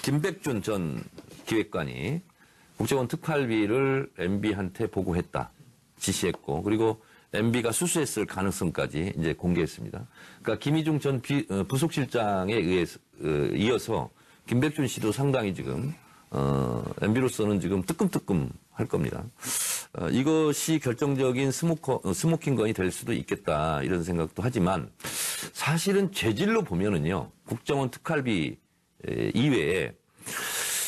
김백준 전 기획관이 국정원 특활비를 MB한테 보고했다, 지시했고, 그리고 MB가 수수했을 가능성까지 이제 공개했습니다. 그러니까 김희중 전 부속실장에 이어서 김백준 씨도 상당히 지금 MB로서는 지금 뜨끔뜨끔 할 겁니다. 이것이 결정적인 스모킹건이 될 수도 있겠다, 이런 생각도 하지만 사실은 죄질로 보면은요, 국정원 특활비 이외에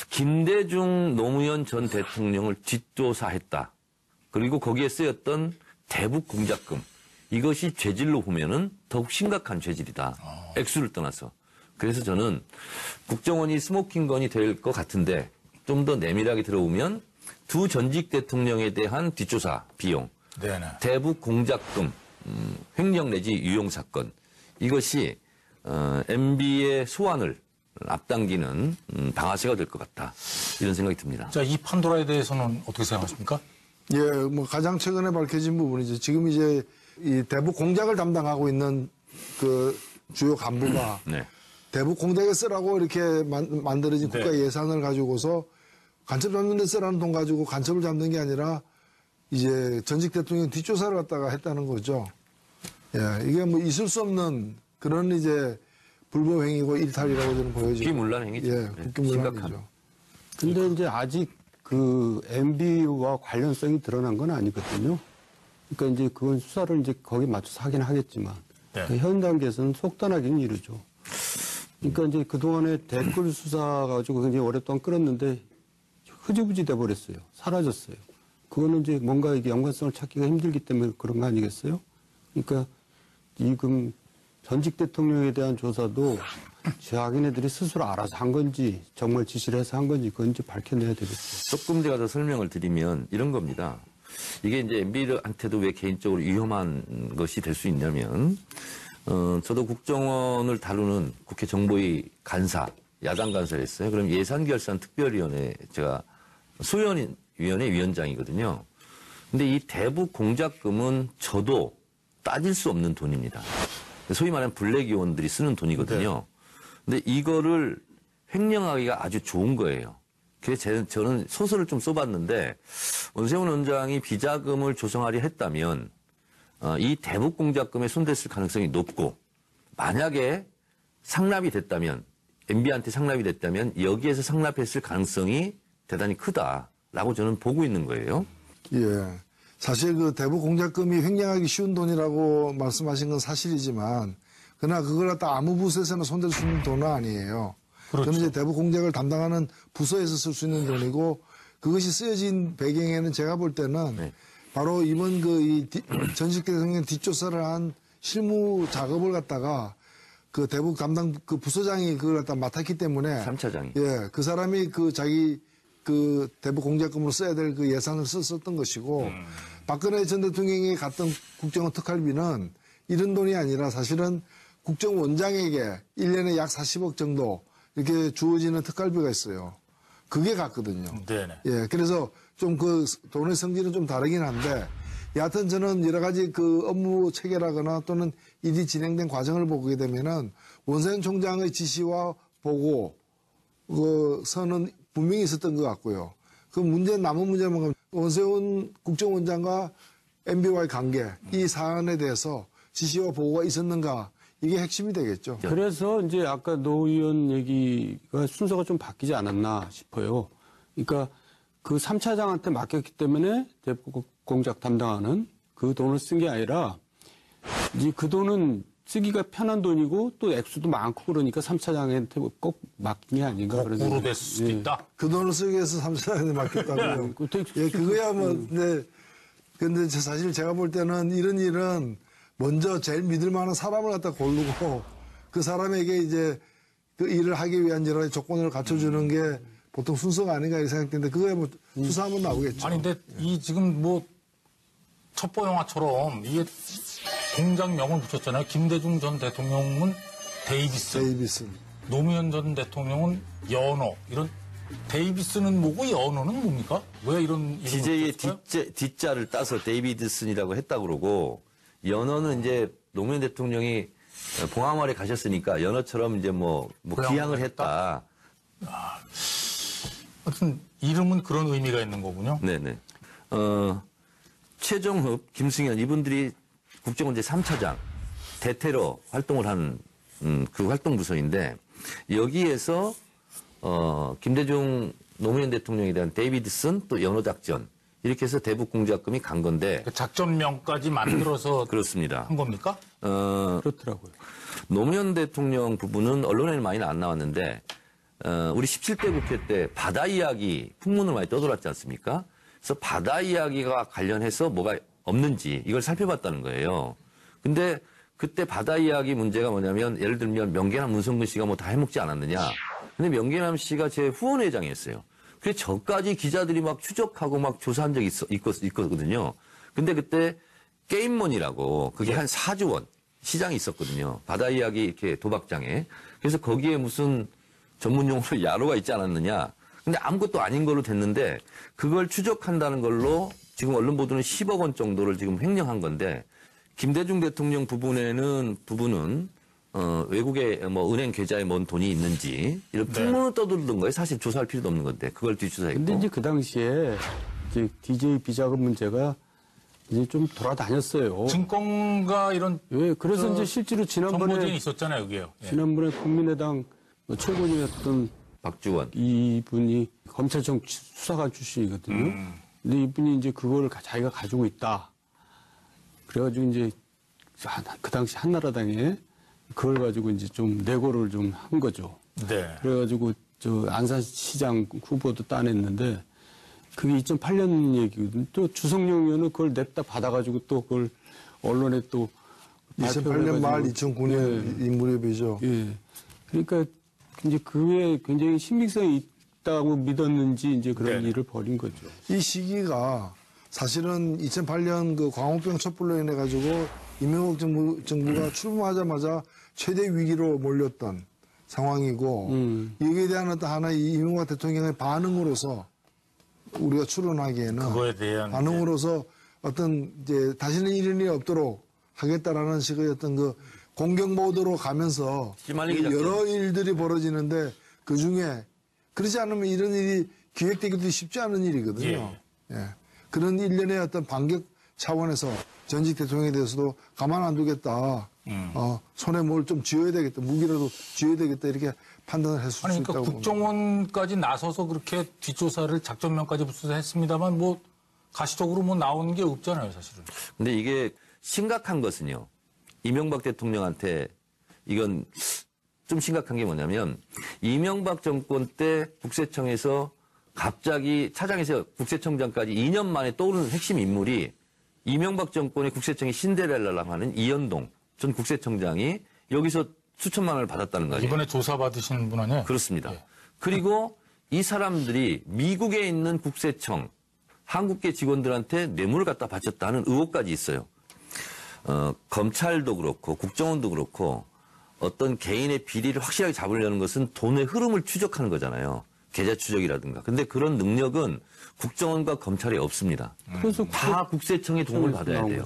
김대중 노무현 전 대통령을 뒷조사했다, 그리고 거기에 쓰였던 대북 공작금, 이것이 죄질로 보면은 더욱 심각한 죄질이다. 액수를 떠나서. 그래서 저는 국정원이 스모킹건이 될 것 같은데 좀 더 내밀하게 들어오면 두 전직 대통령에 대한 뒷조사 비용, 네네. 대북 공작금, 횡령 내지 유용 사건, 이것이 MB의 소환을 앞당기는 방아쇠가 될 것 같다, 이런 생각이 듭니다. 자, 이 판도라에 대해서는 어떻게 생각하십니까? 예, 뭐 가장 최근에 밝혀진 부분이죠. 지금 이제 이 대북 공작을 담당하고 있는 그 주요 간부가 네. 대북 공작에 쓰라고 이렇게 만들어진 국가 예산을 가지고서 간첩 잡는 데 쓰라는 돈 가지고 간첩을 잡는 게 아니라 이제 전직 대통령 뒷조사를 갖다가 했다는 거죠. 예, 이게 뭐 있을 수 없는 그런 이제 불법 행위고 일탈이라고 저는 보여지고. 국기문란 행위죠. 예, 국기문란이죠. 근데 이제 아직 그 MB와 관련성이 드러난 건 아니거든요. 그러니까 이제 그건 수사를 이제 거기에 맞춰서 하긴 하겠지만 현 단계에서는 속단하기는 이르죠. 그러니까 이제 그동안에 댓글 수사 가지고 굉장히 오랫동안 끌었는데 흐지부지 돼버렸어요. 사라졌어요. 그거는 이제 뭔가 이게 연관성을 찾기가 힘들기 때문에 그런 거 아니겠어요? 그러니까 지금 전직 대통령에 대한 조사도 자기네들이 스스로 알아서 한 건지 정말 지시를 해서 한 건지 그건 이제 밝혀내야 되겠죠. 조금 제가 더 설명을 드리면 이런 겁니다. 이게 이제 MB한테도 왜 개인적으로 위험한 것이 될 수 있냐면, 저도 국정원을 다루는 국회 정보위 간사, 야당 간사를 했어요. 그럼 예산결산특별위원회, 제가 소위원회 위원장이거든요. 근데 이 대북 공작금은 저도 따질 수 없는 돈입니다. 소위 말하는 블랙 요원들이 쓰는 돈이거든요. 근데 이거를 횡령하기가 아주 좋은 거예요. 그래서 저는 소설을 좀 써봤는데, 원세훈 원장이 비자금을 조성하려 했다면 이 대북 공작금에 손댔을 가능성이 높고, 만약에 상납이 됐다면, MB한테 상납이 됐다면 여기에서 상납했을 가능성이 대단히 크다라고 저는 보고 있는 거예요. 예. 사실 그 대북 공작금이 횡령하기 쉬운 돈이라고 말씀하신 건 사실이지만, 그러나 그걸 갖다 아무 부서에서나 손댈 수 있는 돈은 아니에요. 그렇죠. 그건 이제 대북 공작을 담당하는 부서에서 쓸 수 있는 돈이고, 그것이 쓰여진 배경에는 제가 볼 때는 바로 이번 전직 대통령 뒷조사를 한 실무 작업을 갖다가 그 대북 담당 그 부서장이 그걸 갖다 맡았기 때문에 3차장이. 예, 그 사람이 그 자기 그 대북 공작금으로 써야 될 그 예산을 썼던 것이고, 박근혜 전 대통령이 갔던 국정원 특활비는 이런 돈이 아니라 사실은 국정원장에게 1년에 약 40억 정도 이렇게 주어지는 특활비가 있어요. 그게 갔거든요. 네네. 예, 그래서 좀 그 돈의 성질은 좀 다르긴 한데, 여하튼 저는 여러 가지 그 업무 체계라거나 또는 일이 진행된 과정을 보게 되면은 원세훈 총장의 지시와 보고 그 선은 분명히 있었던 것 같고요. 그 남은 문제는 뭔가 원세훈 국정원장과 MB와의 관계, 이 사안에 대해서 지시와 보고가 있었는가, 이게 핵심이 되겠죠. 그래서 이제 아까 노 의원 얘기가 순서가 좀 바뀌지 않았나 싶어요. 그러니까 그 3차장한테 맡겼기 때문에 대북 공작 담당하는 그 돈을 쓴 게 아니라 이제 그 돈은 쓰기가 편한 돈이고 또 액수도 많고 그러니까 3차장한테 꼭 맡긴 게 아닌가. 거꾸로 됐을 수도 있다. 그 돈을 쓰기 위해서 3차장한테 맡겼다고요. 예, 그거야 뭐, 근데 사실 제가 볼 때는 이런 일은 먼저 제일 믿을 만한 사람을 갖다 고르고 그 사람에게 이제 그 일을 하기 위한 여러 가지 조건을 갖춰주는 게 보통 순서가 아닌가 이렇게 생각되는데, 그거야 뭐 수사하면 나오겠죠. 아니, 근데 이 지금 뭐 첩보 영화처럼 이게 공작명을 붙였잖아요. 김대중 전 대통령은 데이비슨. 노무현 전 대통령은 연어. 이런 데이비스는 뭐고 연어는 뭡니까? 왜 이런 DJ의 D자를 따서 데이비드슨이라고 했다고 그러고, 연어는 이제 노무현 대통령이 봉하마을에 가셨으니까 연어처럼 이제 뭐 기양을 했다. 하여튼 이름은 그런 의미가 있는 거군요. 네네. 최종흡, 김승현 이분들이 국정원제 3차장 대테러 활동을 한 그 활동 부서인데 여기에서 김대중 노무현 대통령에 대한 데이비드슨 또 연호작전 이렇게 해서 대북 공작금이 간 건데 그 작전명까지 만들어서 그렇습니다. 한 겁니까? 그렇더라고요. 노무현 대통령 부분은 언론에는 많이 안 나왔는데 우리 17대 국회 때 바다 이야기 풍문으로 많이 떠돌았지 않습니까? 그래서 바다 이야기가 관련해서 뭐가 없는지 이걸 살펴봤다는 거예요. 근데 그때 바다 이야기 문제가 뭐냐면 예를 들면 명계남 문성근 씨가 뭐 다 해먹지 않았느냐. 근데 명계남 씨가 제 후원회장이었어요. 그래서 저까지 기자들이 막 추적하고 막 조사한 적이 있거든요. 근데 그때 게임머니라고 그게 한 4조 원 시장이 있었거든요. 바다 이야기 이렇게 도박장에. 그래서 거기에 무슨 전문용어로 야로가 있지 않았느냐. 근데 아무것도 아닌 걸로 됐는데 그걸 추적한다는 걸로 지금 언론 보도는 10억 원 정도를 지금 횡령한 건데 김대중 대통령 부분은 외국에 뭐 은행 계좌에 뭔 돈이 있는지 이런 풍문을 떠들던 거에 사실 조사할 필요도 없는 건데 그걸 뒷조사했고. 근데 이제 그 당시에 이제 DJ 비자금 문제가 이제 좀 돌아다녔어요. 증권가 이런 예, 그래서 이제 실제로 정보진이 지난번에 있었잖아요, 여기요. 예. 지난번에 국민의당 최고위였던 박주원. 이분이 검찰청 수사관 출신이거든요. 근데 이분이 이제 그걸 자기가 가지고 있다. 그래가지고 이제 그 당시 한나라당에 그걸 가지고 이제 좀 내고를 좀 한 거죠. 네. 그래가지고 저 안산시장 후보도 따냈는데 그게 2008년 얘기거든요. 또 주성용 의원은 그걸 냅다 받아가지고 또 그걸 언론에 또 2008년 말 2009년 이 무렵이죠. 예. 그러니까 이제 그에 굉장히 신빙성이 있다고 믿었는지 이제 그런 네. 일을 벌인 거죠. 이 시기가 사실은 2008년 그 광우병 촛불로 인해 가지고 이명박 정부가 출범하자마자 최대 위기로 몰렸던 상황이고 여기에 대한 어떤 하나의 이명박 대통령의 반응으로서 우리가 추론하기에는 그거에 대한 반응으로서 어떤 이제 다시는 이런 일이 없도록 하겠다라는 식의 어떤 그 공격 모드로 가면서 시말리기 작전. 여러 일들이 벌어지는데 그 중에 그렇지 않으면 이런 일이 기획되기도 쉽지 않은 일이거든요. 예. 그런 일련의 어떤 반격 차원에서 전직 대통령에 대해서도 가만 안 두겠다. 손에 뭘 좀 쥐어야 되겠다. 무기라도 쥐어야 되겠다. 이렇게 판단을 했을 수 아니, 있다고 그러니까 봅니다. 국정원까지 나서서 그렇게 뒷조사를 작전명까지 불수했습니다만 뭐 가시적으로 뭐 나오는 게 없잖아요, 사실은. 근데 이게 심각한 것은요. 이명박 대통령한테 이건 좀 심각한 게 뭐냐면 이명박 정권 때 국세청에서 갑자기 차장에서 국세청장까지 2년 만에 떠오르는 핵심 인물이 이명박 정권의 국세청의 신데렐라라고 하는 이현동 전 국세청장이 여기서 수천만 원을 받았다는 거예요. 이번에 조사받으신 분 아니에요? 그렇습니다. 예. 그리고 이 사람들이 미국에 있는 국세청, 한국계 직원들한테 뇌물을 갖다 바쳤다는 의혹까지 있어요. 검찰도 그렇고 국정원도 그렇고 어떤 개인의 비리를 확실하게 잡으려는 것은 돈의 흐름을 추적하는 거잖아요. 계좌 추적이라든가. 근데 그런 능력은 국정원과 검찰이 없습니다. 그래서 다 국세청의 도움을 받아야 돼요.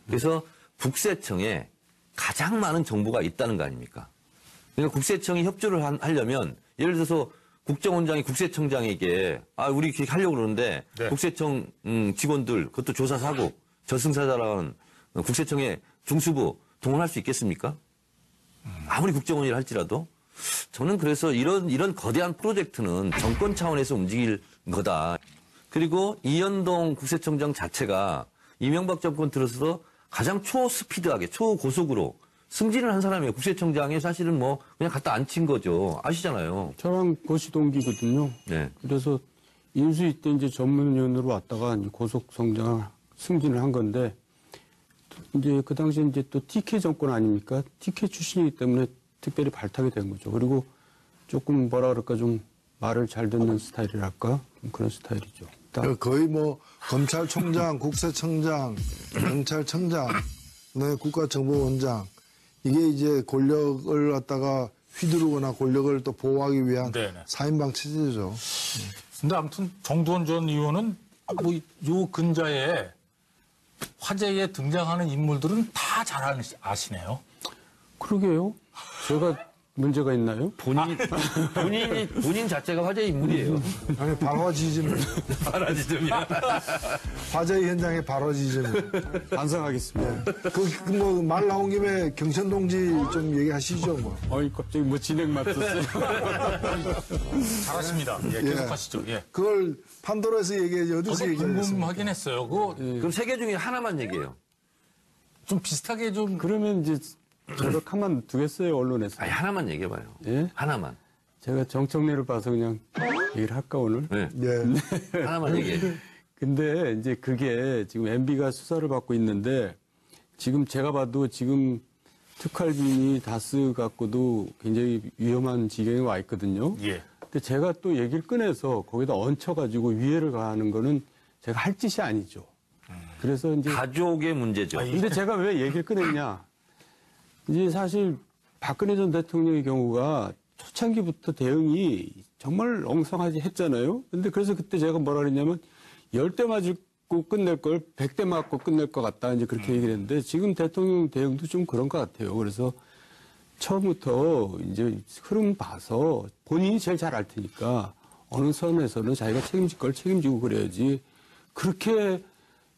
그래서 국세청에 가장 많은 정보가 있다는 거 아닙니까? 그러니까 국세청이 협조를 하려면 예를 들어서 국정원장이 국세청장에게 우리 이렇게 하려고 그러는데 네. 국세청 직원들 그것도 조사사고 저승사자라는 국세청의 중수부 동원할 수 있겠습니까? 아무리 국정원이라 할지라도 저는 그래서 이런 거대한 프로젝트는 정권 차원에서 움직일 거다. 그리고 이현동 국세청장 자체가 이명박 정권 들어서도 가장 초스피드하게 초고속으로 승진을 한 사람이에요. 국세청장에 사실은 뭐 그냥 갖다 앉힌 거죠. 아시잖아요. 저랑 고시 동기거든요. 네. 그래서 인수위 때 이제 전문위원으로 왔다가 이제 고속성장 승진을 한 건데 이제 그 당시에 이제 또 TK 정권 아닙니까? TK 출신이기 때문에 특별히 발탁이 된 거죠. 그리고 조금 뭐라 그럴까 좀 말을 잘 듣는 스타일이랄까 좀 그런 스타일이죠. 거의 뭐 검찰총장, 국세청장, 경찰청장, 그다음에 국가정보원장 이게 이제 권력을 갖다가 휘두르거나 권력을 또 보호하기 위한 네네. 4인방 체제죠. 근데 아무튼 정두원 전 의원은 뭐 요 근자에 화제에 등장하는 인물들은 다 잘 아시네요. 그러게요. 제가 문제가 있나요? 본인 자체가 화제 인물이에요. 아니, 발화지즘. 바라지점이야. 화재 현장의 발화지즘. 반성하겠습니다. 뭐, 말 나온 김에 경천 동지 좀 얘기하시죠, 뭐. 어이, 갑자기 뭐 진행 맡았어요. 잘하십니다. 예, 계속하시죠. 예. 그걸 판도라에서 얘기해야지, 어디서 저도 얘기하겠어요. 궁금하긴 했어요. 그거 그럼 세 개 중에 하나만 얘기해요. 좀 비슷하게 좀 그러면 이제 저를 가만 두겠어요, 언론에서. 아니, 하나만 얘기해봐요. 예? 하나만. 제가 정청래를 봐서 그냥 얘기를 할까, 오늘? 네. 예. 하나만 얘기해. 근데 이제 그게 지금 MB가 수사를 받고 있는데 지금 제가 봐도 지금 특활비니 다스 갖고도 굉장히 위험한 지경에 와 있거든요. 예. 근데 제가 또 얘기를 꺼내서 거기다 얹혀가지고 위해를 가하는 거는 제가 할 짓이 아니죠. 그래서 이제 가족의 문제죠. 근데 제가 왜 얘기를 꺼냈냐. 이제 사실 박근혜 전 대통령의 경우가 초창기부터 대응이 정말 엉성하지 했잖아요. 근데 그래서 그때 제가 뭐라 그랬냐면 10대 맞고 끝낼 걸 100대 맞고 끝낼 것 같다. 이제 그렇게 얘기를 했는데 지금 대통령 대응도 좀 그런 것 같아요. 그래서 처음부터 이제 흐름 봐서 본인이 제일 잘 알 테니까 어느 선에서는 자기가 책임질 걸 책임지고 그래야지 그렇게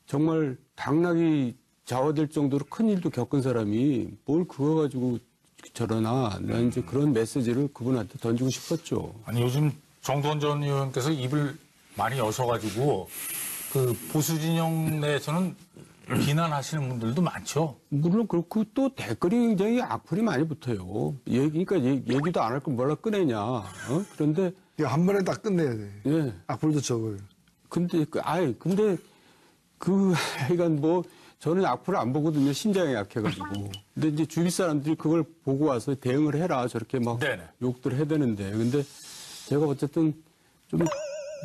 정말 당락이 좌우될 정도로 큰 일도 겪은 사람이 뭘 그거 가지고 저러나 난 이제 그런 메시지를 그분한테 던지고 싶었죠. 아니 요즘 정두원 전 의원께서 입을 많이 여셔가지고 그 보수 진영 내에서는 비난하시는 분들도 많죠. 물론 그렇고 또 댓글이 굉장히 악플이 많이 붙어요. 그러니까 얘기도 안 할 걸 뭐라 꺼내냐. 그런데 이거 한 번에 딱 끝내야 돼. 예. 악플도 적어요. 근데 하여간 뭐 저는 악플을 안 보거든요. 심장이 약해가지고. 근데 이제 주위 사람들이 그걸 보고 와서 대응을 해라. 저렇게 막 네네. 욕들 해야 되는데. 근데 제가 어쨌든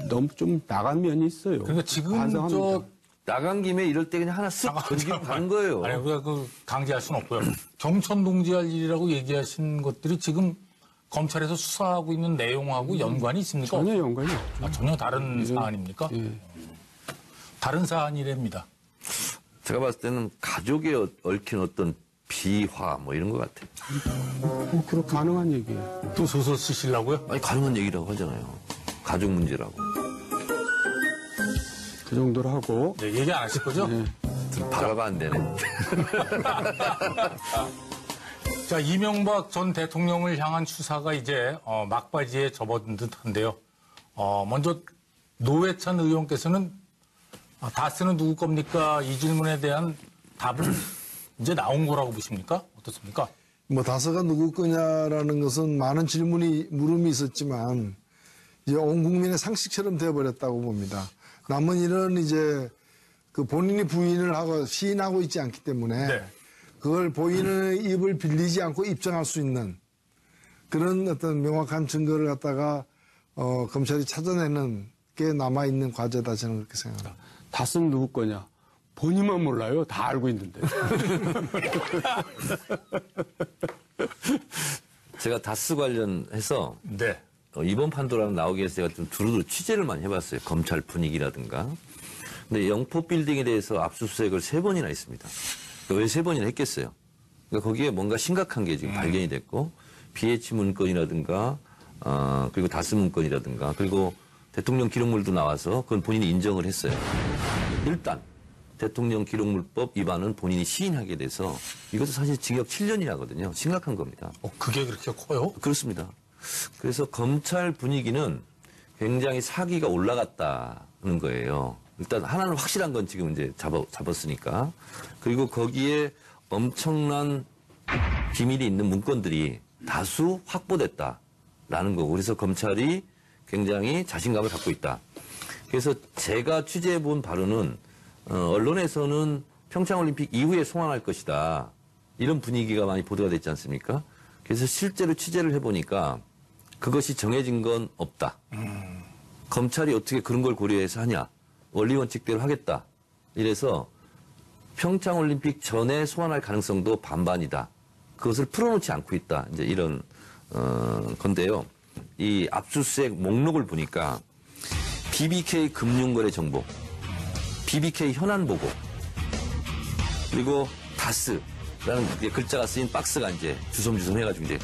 너무 좀 나간 면이 있어요. 그러니까 지금 반성합니다. 나간 김에 이럴 때 그냥 하나 쓱 던지고 가는 거예요. 아니 우리가 그 강제할 수는 없고요. 경천 동지할 일이라고 얘기하신 것들이 지금 검찰에서 수사하고 있는 내용하고 연관이 있습니까? 전혀 연관이 없죠. 전혀 다른 사안입니까? 예. 다른 사안이랍니다. 제가 봤을 때는 가족에 얽힌 어떤 비화 뭐 이런 것 같아요. 뭐 그렇게 가능한 얘기예요. 또 소설 쓰시려고요? 아니 가능한 얘기라고 하잖아요. 가족 문제라고. 그 정도로 하고. 네, 얘기 안 하실 거죠? 예. 바가가 안 되네. 자, 이명박 전 대통령을 향한 수사가 이제 막바지에 접어든 듯한데요. 먼저 노회찬 의원께서는 다스는 누구 겁니까? 이 질문에 대한 답은 이제 나온 거라고 보십니까? 어떻습니까? 뭐 다스가 누구 거냐라는 것은 많은 물음이 있었지만 이제 온 국민의 상식처럼 되어버렸다고 봅니다. 남은 일은 이제 그 본인이 부인을 하고 시인하고 있지 않기 때문에 네. 그걸 본인의 입을 빌리지 않고 입증할 수 있는 그런 어떤 명확한 증거를 갖다가 검찰이 찾아내는 게 남아있는 과제다 저는 그렇게 생각합니다. 다스는 누구 거냐? 본인만 몰라요. 다 알고 있는데. 제가 다스 관련해서 네. 이번 판도라는 나오기 위해서 제가 좀 두루두루 취재를 많이 해봤어요. 검찰 분위기라든가. 근데 영포 빌딩에 대해서 압수수색을 3번이나 했습니다. 왜 3번이나 했겠어요? 그러니까 거기에 뭔가 심각한 게 지금 발견이 됐고, BH 문건이라든가, 그리고 다스 문건이라든가, 그리고 대통령 기록물도 나와서 그건 본인이 인정을 했어요. 일단 대통령 기록물법 위반은 본인이 시인하게 돼서 이것도 사실 징역 7년이라거든요. 심각한 겁니다. 그게 그렇게 커요? 그렇습니다. 그래서 검찰 분위기는 굉장히 사기가 올라갔다는 거예요. 일단 하나는 확실한 건 지금 이제 잡았으니까. 그리고 거기에 엄청난 비밀이 있는 문건들이 다수 확보됐다라는 거고. 그래서 검찰이 굉장히 자신감을 갖고 있다. 그래서 제가 취재해 본 바로는 언론에서는 평창올림픽 이후에 송환할 것이다. 이런 분위기가 많이 보도가 됐지 않습니까? 그래서 실제로 취재를 해보니까 그것이 정해진 건 없다. 검찰이 어떻게 그런 걸 고려해서 하냐. 원리 원칙대로 하겠다. 이래서 평창올림픽 전에 소환할 가능성도 반반이다. 그것을 풀어놓지 않고 있다. 이제 이런 건데요. 이 압수수색 목록을 보니까 BBK 금융거래 정보, BBK 현안 보고, 그리고 다스라는 글자가 쓰인 박스가 이제 주섬주섬 해가지고 이제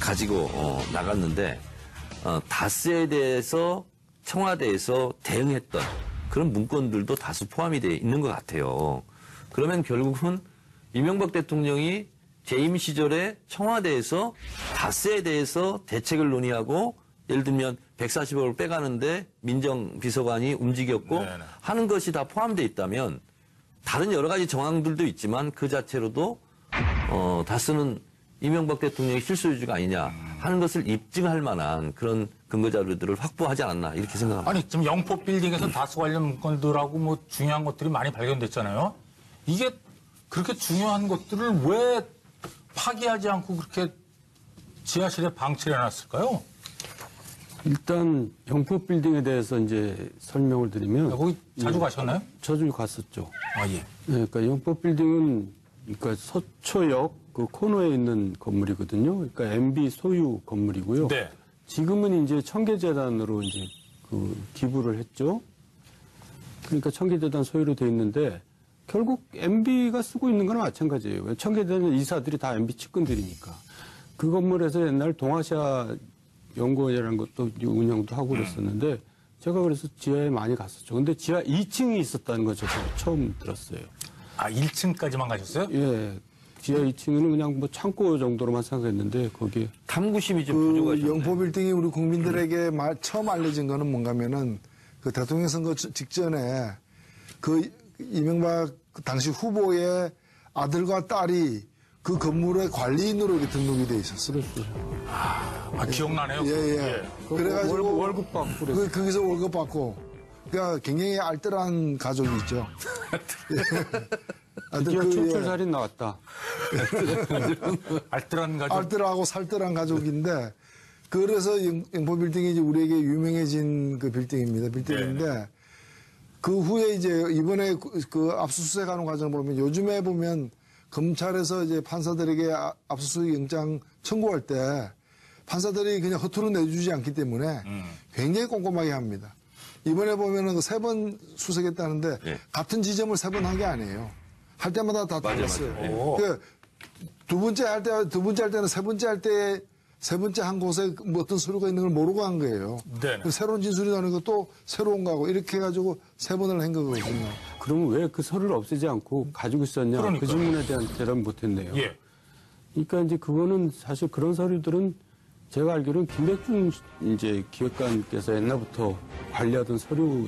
가지고 나갔는데 다스에 대해서 청와대에서 대응했던 그런 문건들도 다수 포함이 되어 있는 것 같아요. 그러면 결국은 이명박 대통령이 재임 시절에 청와대에서 다스에 대해서 대책을 논의하고 예를 들면 140억을 빼가는데 민정비서관이 움직였고 네네. 하는 것이 다 포함되어 있다면 다른 여러 가지 정황들도 있지만 그 자체로도 다스는 이명박 대통령의 실소유주가 아니냐 하는 것을 입증할 만한 그런 근거 자료들을 확보하지 않았나 이렇게 생각합니다. 아니 지금 영포 빌딩에서 다수 관련 문건들하고 뭐 중요한 것들이 많이 발견됐잖아요. 이게 그렇게 중요한 것들을 왜 파기하지 않고 그렇게 지하실에 방치를 해놨을까요? 일단 영포 빌딩에 대해서 이제 설명을 드리면 거기 자주 가셨나요? 자주 갔었죠. 아 예. 네, 그러니까 영포 빌딩은 그러니까 서초역 그 코너에 있는 건물이거든요. 그러니까 MB 소유 건물이고요. 네. 지금은 이제 청계재단으로 이제 그 기부를 했죠. 그러니까 청계재단 소유로 돼 있는데 결국 MB가 쓰고 있는 건 마찬가지예요. 청계재단 이사들이 다 MB 측근들이니까. 그 건물에서 옛날 동아시아 연구원이라는 것도 운영도 하고 그랬었는데 제가 그래서 지하에 많이 갔었죠. 근데 지하 2층이 있었다는 거 제가 처음 들었어요. 아 1층까지만 가셨어요? 예. 지하 2층은 그냥 뭐 창고 정도로만 생각했는데 거기에 탐구심이 좀 그 부족하셨네. 영포 빌딩이 우리 국민들에게 처음 알려진 거는 뭔가면은 그 대통령 선거 직전에 그 이명박 당시 후보의 아들과 딸이 그 건물의 관리인으로 이렇게 등록이 돼 있었어요. 아 기억나네요. 예. 그래가지고 월급 받고 그랬어요. 거기서 월급 받고 그러니까 굉장히 알뜰한 가족이 있죠. 드디어 촌철살인 나왔다. 알뜰한 가족. 알뜰하고 살뜰한 가족인데 그래서 영포 빌딩이 이제 우리에게 유명해진 그 빌딩입니다. 빌딩인데 그 후에 이제 이번에 그 압수수색하는 과정을 보면 요즘에 보면 검찰에서 이제 판사들에게 압수수색 영장 청구할 때 판사들이 그냥 허투루 내주지 않기 때문에 굉장히 꼼꼼하게 합니다. 이번에 보면은 세 번 수색했다는데 네. 같은 지점을 세 번 한 게 아니에요. 할 때마다 다 달랐어요. 맞아요. 그 두 번째 할 때는 세 번째 할 때 세 번째 한 곳에 뭐 어떤 서류가 있는 걸 모르고 한 거예요. 네네. 그 새로운 진술이 나오는 것도 새로운 거하고 이렇게 해가지고 세 번을 한 거거든요. 그러면 왜 그 서류를 없애지 않고 가지고 있었냐? 그러니까요. 그 질문에 대한 대답 못했네요. 예. 그러니까 이제 그거는 사실 그런 서류들은 제가 알기로는 김백준 이제 기획관께서 옛날부터 관리하던 서류로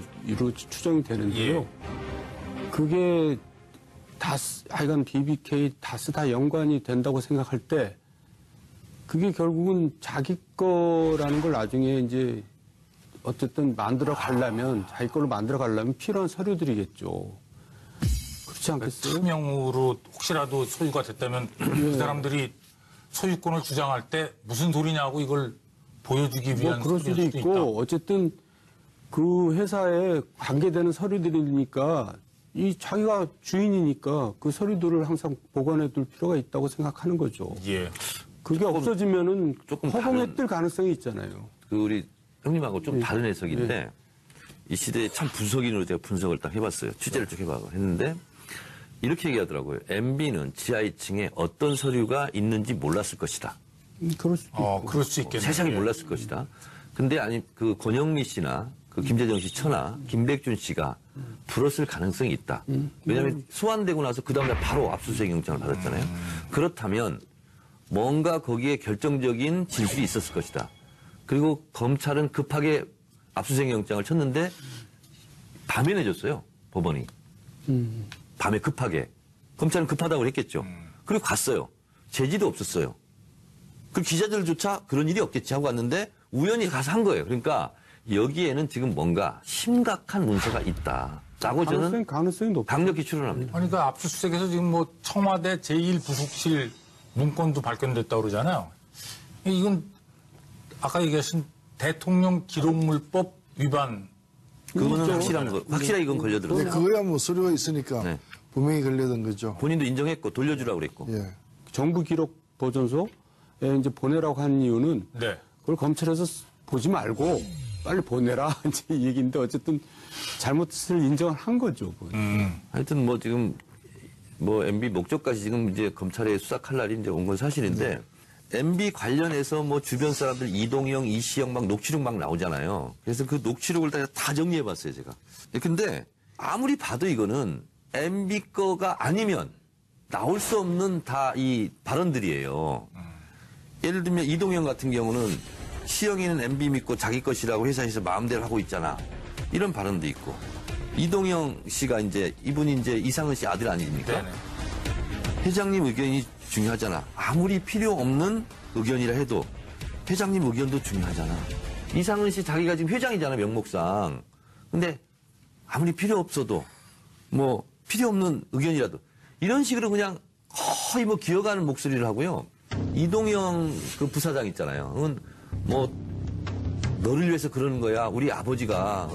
추정이 되는데요. 그게 다스, 하여간 BBK, 다스 다 연관이 된다고 생각할 때 그게 결국은 자기 거라는 걸 나중에 이제 어쨌든 만들어 가려면 자기 걸로 만들어 가려면 필요한 서류들이겠죠. 그렇지 않겠어요? 투명으로 혹시라도 소유가 됐다면 그 사람들이 소유권을 주장할 때 무슨 소리냐고 이걸 보여주기 뭐 위한 그럴 수도 소리일 수도 있고 있다. 어쨌든 그 회사에 관계되는 서류들이니까 이 자기가 주인이니까 그 서류들을 항상 보관해 둘 필요가 있다고 생각하는 거죠. 예. 그게 없어지면은 조금 허공에 다른- 뜰 가능성이 있잖아요. 그 우리 형님하고 좀 다른 해석인데 이 시대에 참 분석인으로 제가 분석을 딱 해봤어요. 취재를 쭉 해봐 했는데 이렇게 얘기하더라고요. MB는 지하 2층에 어떤 서류가 있는지 몰랐을 것이다. 그럴 수도 있고. 그럴 수 있겠네요. 세상이 몰랐을 것이다. 근데 아니 그 권영미 씨나 그 김재정 씨 처나 김백준 씨가 들었을 가능성이 있다. 왜냐하면 소환되고 나서 그 다음날 바로 압수수색 영장을 받았잖아요. 그렇다면 뭔가 거기에 결정적인 진술이 있었을 것이다. 그리고 검찰은 급하게 압수수색 영장을 쳤는데 밤에 내줬어요. 법원이. 밤에 급하게. 검찰은 급하다고 했겠죠. 그리고 갔어요. 제지도 없었어요. 그 기자들조차 그런 일이 없겠지 하고 갔는데 우연히 가서 한 거예요. 그러니까 여기에는 지금 뭔가 심각한 문제가 있다라고 저는 가능성이 높죠. 강력히 추론합니다. 아니, 그 압수수색에서 지금 뭐 청와대 제1부속실 문건도 발견됐다고 그러잖아요. 이건 아까 얘기하신 대통령 기록물법 위반. 그거는 확실한 거, 확실하게 이건 걸려들었어요. 네, 그거야 뭐 서류가 있으니까 네. 분명히 걸려든 거죠. 본인도 인정했고 돌려주라고 그랬고. 예. 정부 기록 보존소에 이제 보내라고 한 이유는 네. 그걸 검찰에서 보지 말고 빨리 보내라 이제 이 얘기인데 어쨌든 잘못을 인정을 한 거죠. 그건. 하여튼 뭐 지금 뭐 MB 목적까지 지금 이제 검찰의 수사 칼날이 이제 온 건 사실인데 MB 관련해서 뭐 주변 사람들 이동영, 이시영 막 녹취록 막 나오잖아요. 그래서 그 녹취록을 다 정리해봤어요, 제가. 근데 아무리 봐도 이거는 MB 거가 아니면 나올 수 없는 다 이 발언들이에요. 예를 들면 이동영 같은 경우는 시영이는 MB 믿고 자기 것이라고 회사에서 마음대로 하고 있잖아. 이런 발언도 있고. 이동영 씨가 이분이 이상은 씨 아들 아닙니까? 네네. 회장님 의견이 중요하잖아. 아무리 필요 없는 의견이라 해도 회장님 의견도 중요하잖아. 이상은 씨 자기가 지금 회장이잖아, 명목상. 근데 아무리 필요 없어도 뭐 필요 없는 의견이라도 이런 식으로 그냥 거의 뭐 기어가는 목소리를 하고요. 이동영 그 부사장 있잖아요. 그건 뭐 너를 위해서 그러는 거야. 우리 아버지가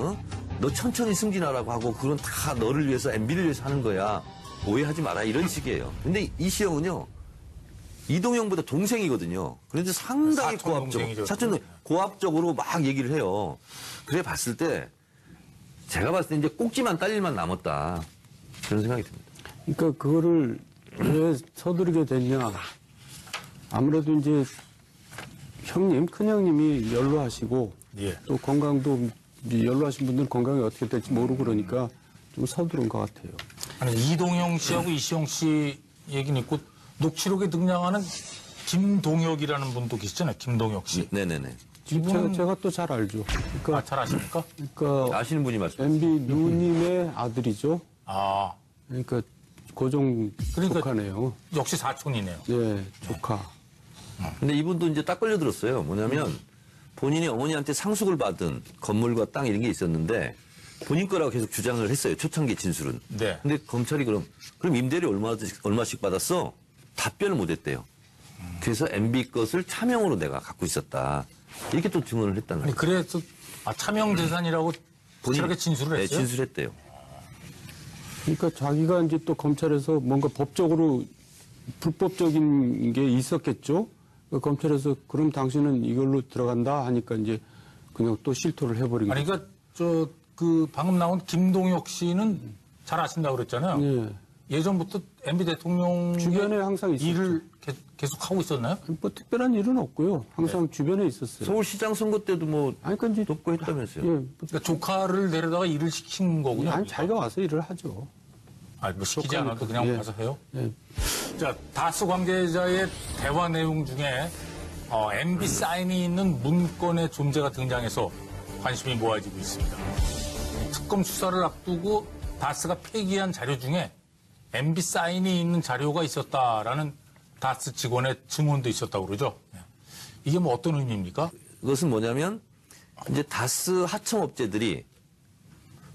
너 천천히 승진하라고 하고 그건 다 너를 위해서 MB를 위해서 하는 거야. 오해하지 마라 이런 식이에요. 근데 이시영은요. 이동영보다 동생이거든요. 그런데 상당히 사촌 동생이죠. 고압적으로 막 얘기를 해요. 그래 봤을 때 제가 봤을 때 이제 꼭지만 딸 일만 남았다. 그런 생각이 듭니다. 그러니까 그거를 왜 서두르게 됐냐. 아무래도 이제 큰형님이 연로하시고 예. 또 건강도 이제 연로하신 분들은 건강이 어떻게 될지 모르고 그러니까 좀 서두른 것 같아요. 아니, 이동영 씨하고 이시영 씨 얘기는 있고 녹취록에 등장하는 김동혁이라는 분도 계시잖아요. 김동혁 씨. 네네네. 제가 또 잘 알죠. 그러니까, 잘 아십니까? 그러니까 아시는 분이 말씀. MB 누님의 아들이죠. 아, 그러니까 고종 그러니까- 조카네요. 역시 사촌이네요. 예, 조카. 근데 이분도 이제 딱 걸려들었어요. 뭐냐면 본인이 어머니한테 상속을 받은 건물과 땅 이런 게 있었는데 본인 거라고 계속 주장을 했어요. 초창기 진술은. 네. 근데 검찰이 그럼 임대료 얼마씩 받았어? 답변을 못 했대요. 그래서 MB 것을 차명으로 내가 갖고 있었다. 이렇게 또 증언을 했다는 아니, 거예요. 그래서 차명 재산이라고 확실하게 진술을 네, 했어요? 진술했대요. 그러니까 자기가 이제 또 검찰에서 뭔가 법적으로 불법적인 게 있었겠죠. 그러니까 검찰에서 그럼 당신은 이걸로 들어간다 하니까 이제 그냥 또 실토를 해버린 아니, 거죠. 그러니까 방금 나온 김동혁 씨는 잘 아신다고 그랬잖아요. 예. 예전부터 MB 대통령 주변에 항상 있었죠. 일을 계속 하고 있었나요? 뭐 특별한 일은 없고요. 항상 주변에 있었어요. 서울시장 선거 때도 뭐 아니, 그러니까 이제 돕고 했다면서요. 예, 그러니까 조카를 데려다가 일을 시킨 거군요. 아니 자기가 와서 일을 하죠. 아니, 뭐 시키지 조카니까. 않아도 그냥 예. 가서 해요? 예. 자, 다스 관계자의 대화 내용 중에 MB 사인이 있는 문건의 존재가 등장해서 관심이 모아지고 있습니다. 특검 수사를 앞두고 다스가 폐기한 자료 중에 MB 사인이 있는 자료가 있었다라는 다스 직원의 증언도 있었다고 그러죠. 이게 뭐 어떤 의미입니까? 그것은 뭐냐면 이제 다스 하청업체들이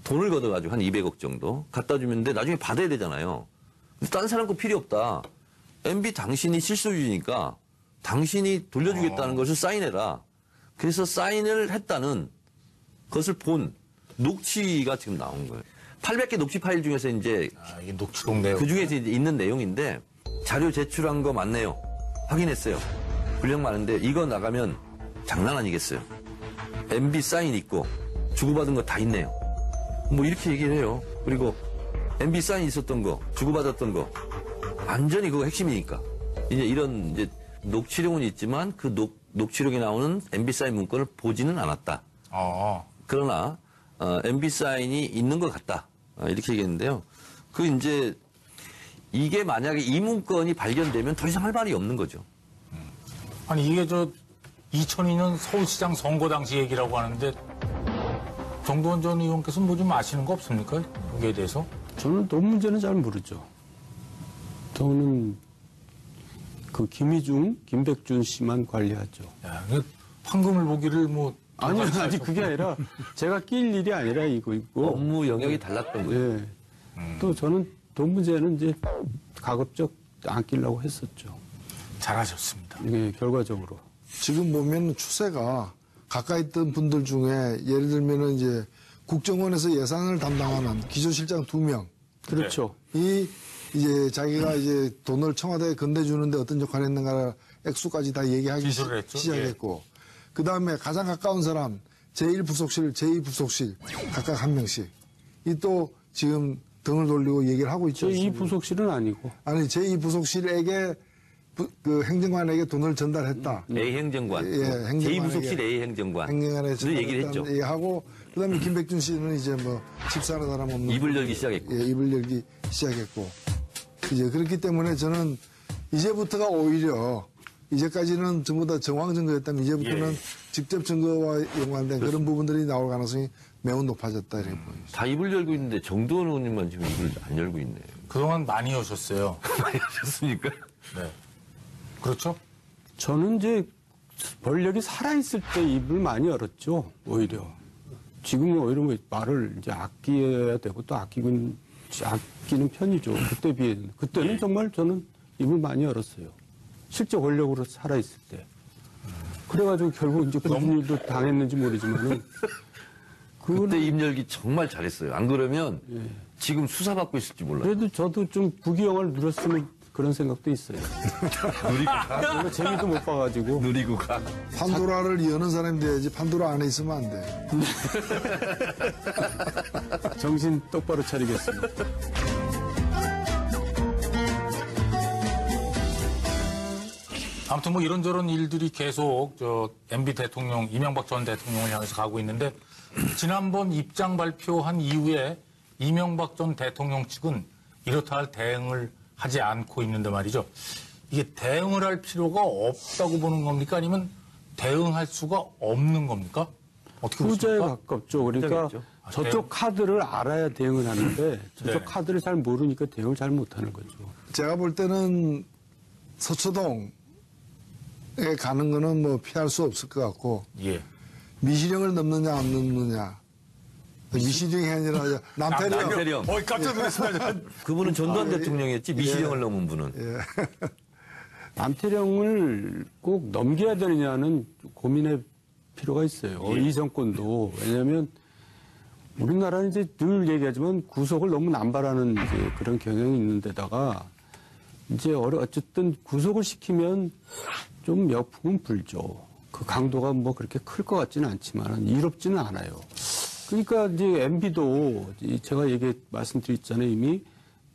돈을 걷어가지고 한 200억 정도 갖다 주는데 나중에 받아야 되잖아요. 근데 다른 사람 거 필요 없다. MB 당신이 실소유주니까 당신이 돌려주겠다는 것을 사인해라. 그래서 사인을 했다는 것을 본 녹취가 지금 나온 거예요. 800개 녹취 파일 중에서 이제 이게 녹취록 내용. 그 중에 이제 있는 내용인데 자료 제출한 거 맞네요. 확인했어요. 분량 많은데 이거 나가면 장난 아니겠어요. MB 사인 있고 주고받은 거 다 있네요. 뭐 이렇게 얘기를 해요. 그리고 MB 사인 있었던 거, 주고받았던 거 완전히 그거 핵심이니까. 이제 이런 이제 녹취록은 있지만 그 녹취록에 나오는 MB 사인 문건을 보지는 않았다. 그러나 MB 사인이 있는 것 같다. 이렇게 얘기했는데요. 그 이제 이게 만약에 이 문건이 발견되면 더 이상 할 말이 없는 거죠. 아니, 이게 2002년 서울시장 선거 당시 얘기라고 하는데 정도원 전 의원께서는 뭐 좀 아시는 거 없습니까? 여기에 대해서? 저는 돈 문제는 잘 모르죠. 돈은 그 김희중, 김백준 씨만 관리하죠. 야, 이게 황금을 보기를 뭐. 아니 그게 아니라 제가 낄 일이 아니라 이거 있고. 업무 영역이 달랐던 거예요. 예. 또 저는 돈 문제는 이제 가급적 안 끼려고 했었죠. 잘하셨습니다. 이게 결과적으로. 지금 보면 추세가 가까이 있던 분들 중에 예를 들면은 이제 국정원에서 예산을 담당하는 기조실장 2명. 그렇죠. 이제 자기가 이제 돈을 청와대에 건네주는데 어떤 역할을 했는가 액수까지 다 얘기하기 진술을 했죠. 시작했고. 그 다음에 가장 가까운 사람 제1부속실, 제2부속실 각각 1명씩. 이 또 지금 등을 돌리고 얘기를 하고 있죠. 제2부속실은 아니고. 아니 제2부속실에게 그 행정관에게 돈을 전달했다. A 행정관. 예, 행정관에게. 제2부속실 A 행정관. 행정관에 늘 얘기를 했죠. 얘기하고 그다음에 김백준 씨는 이제 뭐 집사는 사람 없는 입을 열기 시작했고. 예, 입을 열기 시작했고 이제 그렇기 때문에 저는 이제부터가 오히려 이제까지는 전부 다 정황 증거였다면 이제부터는 직접 증거와 연관된 그런 부분들이 나올 가능성이 매우 높아졌다 이렇게 보입니다. 다 입을 열고 있는데 정두원 의원님만 지금 입을 안 열고 있네요. 그동안 많이 여셨어요. 많이 하셨습니까? 네. 그렇죠? 저는 이제 권력이 살아있을 때 입을 많이 열었죠, 오히려. 지금은 오히려 뭐 말을 이제 아껴야 되고 또 아끼는 편이죠. 그때 비해는. 그때는 정말 저는 입을 많이 열었어요. 실제 권력으로 살아있을 때. 그래가지고 결국 이제 무슨 일도 당했는지 모르지만은. 그때 입 열기 정말 잘했어요. 안 그러면 지금 수사받고 있을지 몰라요. 그래도 저도 좀 부귀영화를 누렸으면 그런 생각도 있어요. 별로 재미도 못 봐가지고. 누리고 가. 판도라를 여는 사람이 돼야지 판도라 안에 있으면 안 돼. 정신 똑바로 차리겠습니다. 아무튼 뭐 이런저런 일들이 계속 MB 대통령, 이명박 전 대통령을 향해서 가고 있는데 지난번 입장 발표한 이후에 이명박 전 대통령 측은 이렇다 할 대응을 하지 않고 있는데 말이죠. 이게 대응을 할 필요가 없다고 보는 겁니까? 아니면 대응할 수가 없는 겁니까? 어떻게 후자에 보십니까? 가깝죠. 그러니까 후자겠죠. 저쪽 카드를 알아야 대응을 하는데 저쪽 네. 카드를 잘 모르니까 대응을 잘 못하는 거죠. 제가 볼 때는 서초동에 가는 거는 뭐 피할 수 없을 것 같고 예. 미시령을 넘느냐 안 넘느냐 미시령이 아니라 남태령 남태령. 깜짝 놀랐습니다. 그분은 전두환 대통령이었지 미시령을 넘은 분은. 남태령을 꼭 넘겨야 되느냐는 고민의 필요가 있어요. 이 정권도. 왜냐하면 우리나라는 이제 늘 얘기하지만 구속을 너무 남발하는 이제 그런 경향이 있는 데다가 이제 어쨌든 구속을 시키면 좀 역풍은 불죠. 그 강도가 뭐 그렇게 클 것 같지는 않지만 이롭지는 않아요. 그러니까 이제 MB도 제가 말씀드렸잖아요. 이미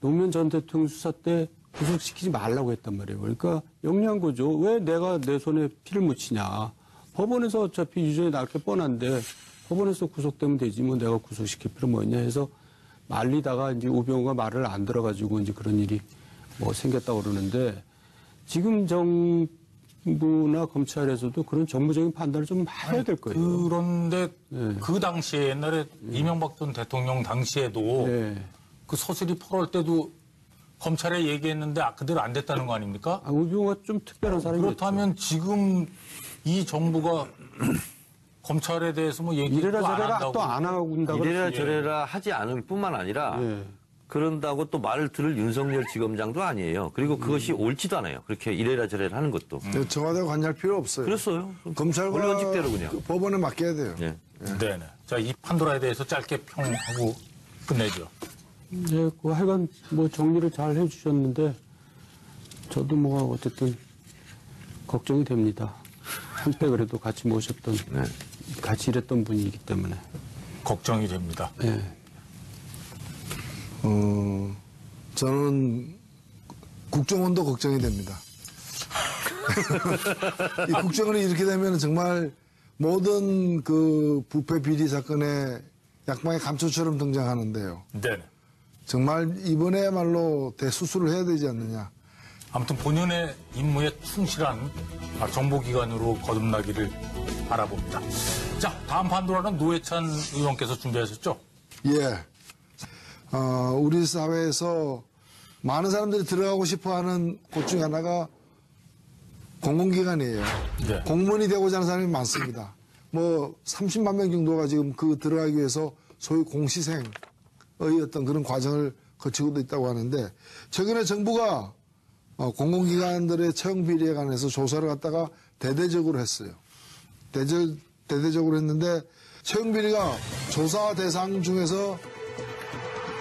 노무현 전 대통령 수사 때 구속시키지 말라고 했단 말이에요. 그러니까 영리한 거죠. 왜 내가 내 손에 피를 묻히냐. 법원에서 어차피 유죄에 나올 게 뻔한데 법원에서 구속되면 되지 뭐 내가 구속시킬 필요 뭐 있냐 해서 말리다가 이제 우병우가 말을 안 들어가지고 이제 그런 일이 뭐 생겼다고 그러는데 지금 정부나 검찰에서도 그런 정무적인 판단을 좀 해야 될 거예요. 그런데 네. 그 당시에 옛날에 이명박 전 대통령 당시에도 네. 그 서슬이 포럴 때도 검찰에 얘기했는데 그대로 안 됐다는 거 아닙니까? 우병우가 좀 특별한 사람이겠죠. 그렇다면 지금 이 정부가 검찰에 대해서 뭐 얘기도 이래라 안 저래라 한다고 또 안 하고 군다고 이래라 저래라 하지 않을 뿐만 아니라 예. 그런다고 또 말을 들을 윤석열 지검장도 아니에요. 그리고 그것이 옳지도 않아요. 그렇게 이래라 저래라 하는 것도. 청와대 관여할 필요 없어요. 그랬어요. 검찰과 원칙대로 그냥. 그 법원에 맡겨야 돼요. 예. 네네. 자, 이 판도라에 대해서 짧게 평하고 끝내죠. 예, 그 하여간 뭐 정리를 잘 해주셨는데 저도 뭐 어쨌든 걱정이 됩니다. 한때 그래도 같이 모셨던, 같이 일했던 분이기 때문에. 걱정이 됩니다. 예. 저는 국정원도 걱정이 됩니다. 이 국정원이 이렇게 되면 정말 모든 그 부패 비리 사건의 약방의 감초처럼 등장하는데요. 네네. 정말 이번에야말로 대수술을 해야 되지 않느냐. 아무튼 본연의 임무에 충실한 정보기관으로 거듭나기를 바라봅니다. 자, 다음 판도라는 노회찬 의원께서 준비하셨죠? 예. 우리 사회에서 많은 사람들이 들어가고 싶어 하는 곳 중에 하나가 공공기관이에요. 네. 공무원이 되고자 하는 사람이 많습니다. 뭐 30만 명 정도가 지금 그 들어가기 위해서 소위 공시생의 어떤 그런 과정을 거치고도 있다고 하는데 최근에 정부가 공공기관들의 채용 비리에 관해서 조사를 갖다가 대대적으로 했어요. 대대적으로 했는데 채용 비리가 조사 대상 중에서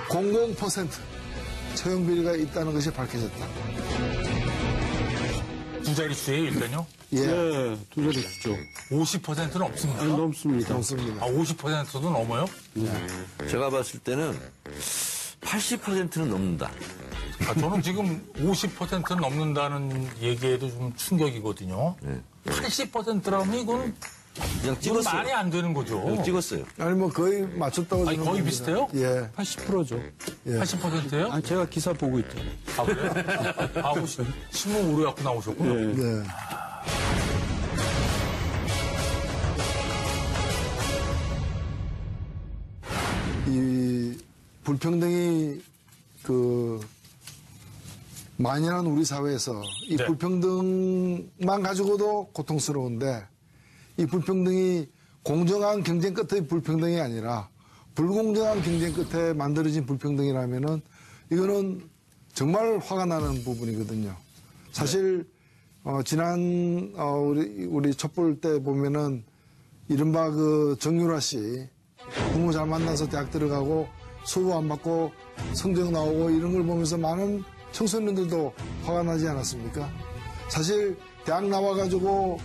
00% 채용 비리가 있다는 것이 밝혀졌다. 두 자릿수예요, 일단요? 예, 예, 두 자리 주죠. 50%는 없습니까? 아니, 넘습니다. 넘습니다. 50%도 넘어요? 제가 봤을 때는 80%는 넘는다. 저는 지금 50% 넘는다는 얘기에도 좀 충격이거든요. 네. 80%라면 이건 그냥 찍었어요. 말이 안 되는 거죠. 그냥 찍었어요. 아니 뭐 거의 맞췄다고 아니, 저는 거의 봅니다. 비슷해요? 예. 80%죠. 80%예요? 아니, 제가 기사 보고 있잖아요. 아, 그래요? 아, 뭐 신문 오래 갖고 나오셨구나. 네. 이 불평등이 만연한 우리 사회에서 이 네. 불평등만 가지고도 고통스러운데 이 불평등이 공정한 경쟁 끝의 불평등이 아니라 불공정한 경쟁 끝에 만들어진 불평등이라면은 이거는 정말 화가 나는 부분이거든요. 사실 지난 우리 촛불 때 보면은 이른바 그 정유라 씨 부모 잘 만나서 대학 들어가고 수업 안 받고 성적 나오고 이런 걸 보면서 많은 청소년들도 화가 나지 않았습니까? 사실 대학 나와가지고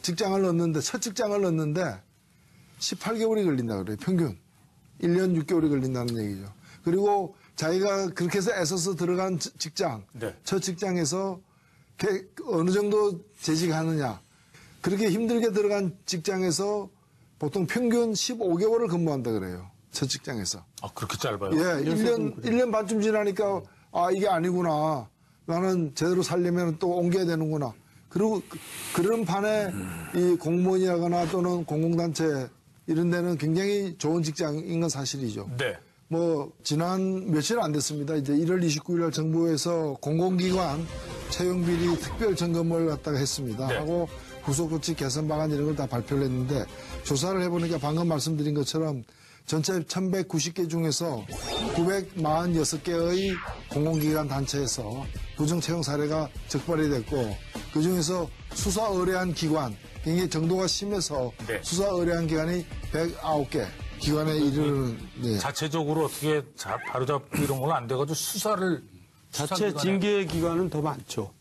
직장을 얻는데 첫 직장을 얻는데 18개월이 걸린다 그래요. 평균 1년 6개월이 걸린다는 얘기죠. 그리고 자기가 그렇게 해서 애써서 들어간 직장, 네. 첫 직장에서 어느 정도 재직하느냐. 그렇게 힘들게 들어간 직장에서 보통 평균 15개월을 근무한다 그래요. 첫 직장에서. 아, 그렇게 짧아요? 예, 1년 반쯤 지나니까 아, 이게 아니구나. 나는 제대로 살려면 또 옮겨야 되는구나. 그리고 그런 판에 이 공무원이라거나 또는 공공단체 이런 데는 굉장히 좋은 직장인 건 사실이죠. 네. 뭐 지난 며칠 안 됐습니다. 이제 1월 29일 날 정부에서 공공기관 채용비리 특별 점검을 갖다가 했습니다. 네. 하고 후속조치 개선 방안 이런 걸 다 발표를 했는데 조사를 해보니까 방금 말씀드린 것처럼 전체 1190개 중에서 946개의 공공기관 단체에서 부정채용 사례가 적발이 됐고 그중에서 수사 의뢰한 기관 굉장히 정도가 심해서 네. 수사 의뢰한 기관이 109개 기관에 이르는 네. 자체적으로 어떻게 바로잡고 이런 건 안 돼가지고 수사를 자체 수사기관에- 징계 기관은 더 많죠.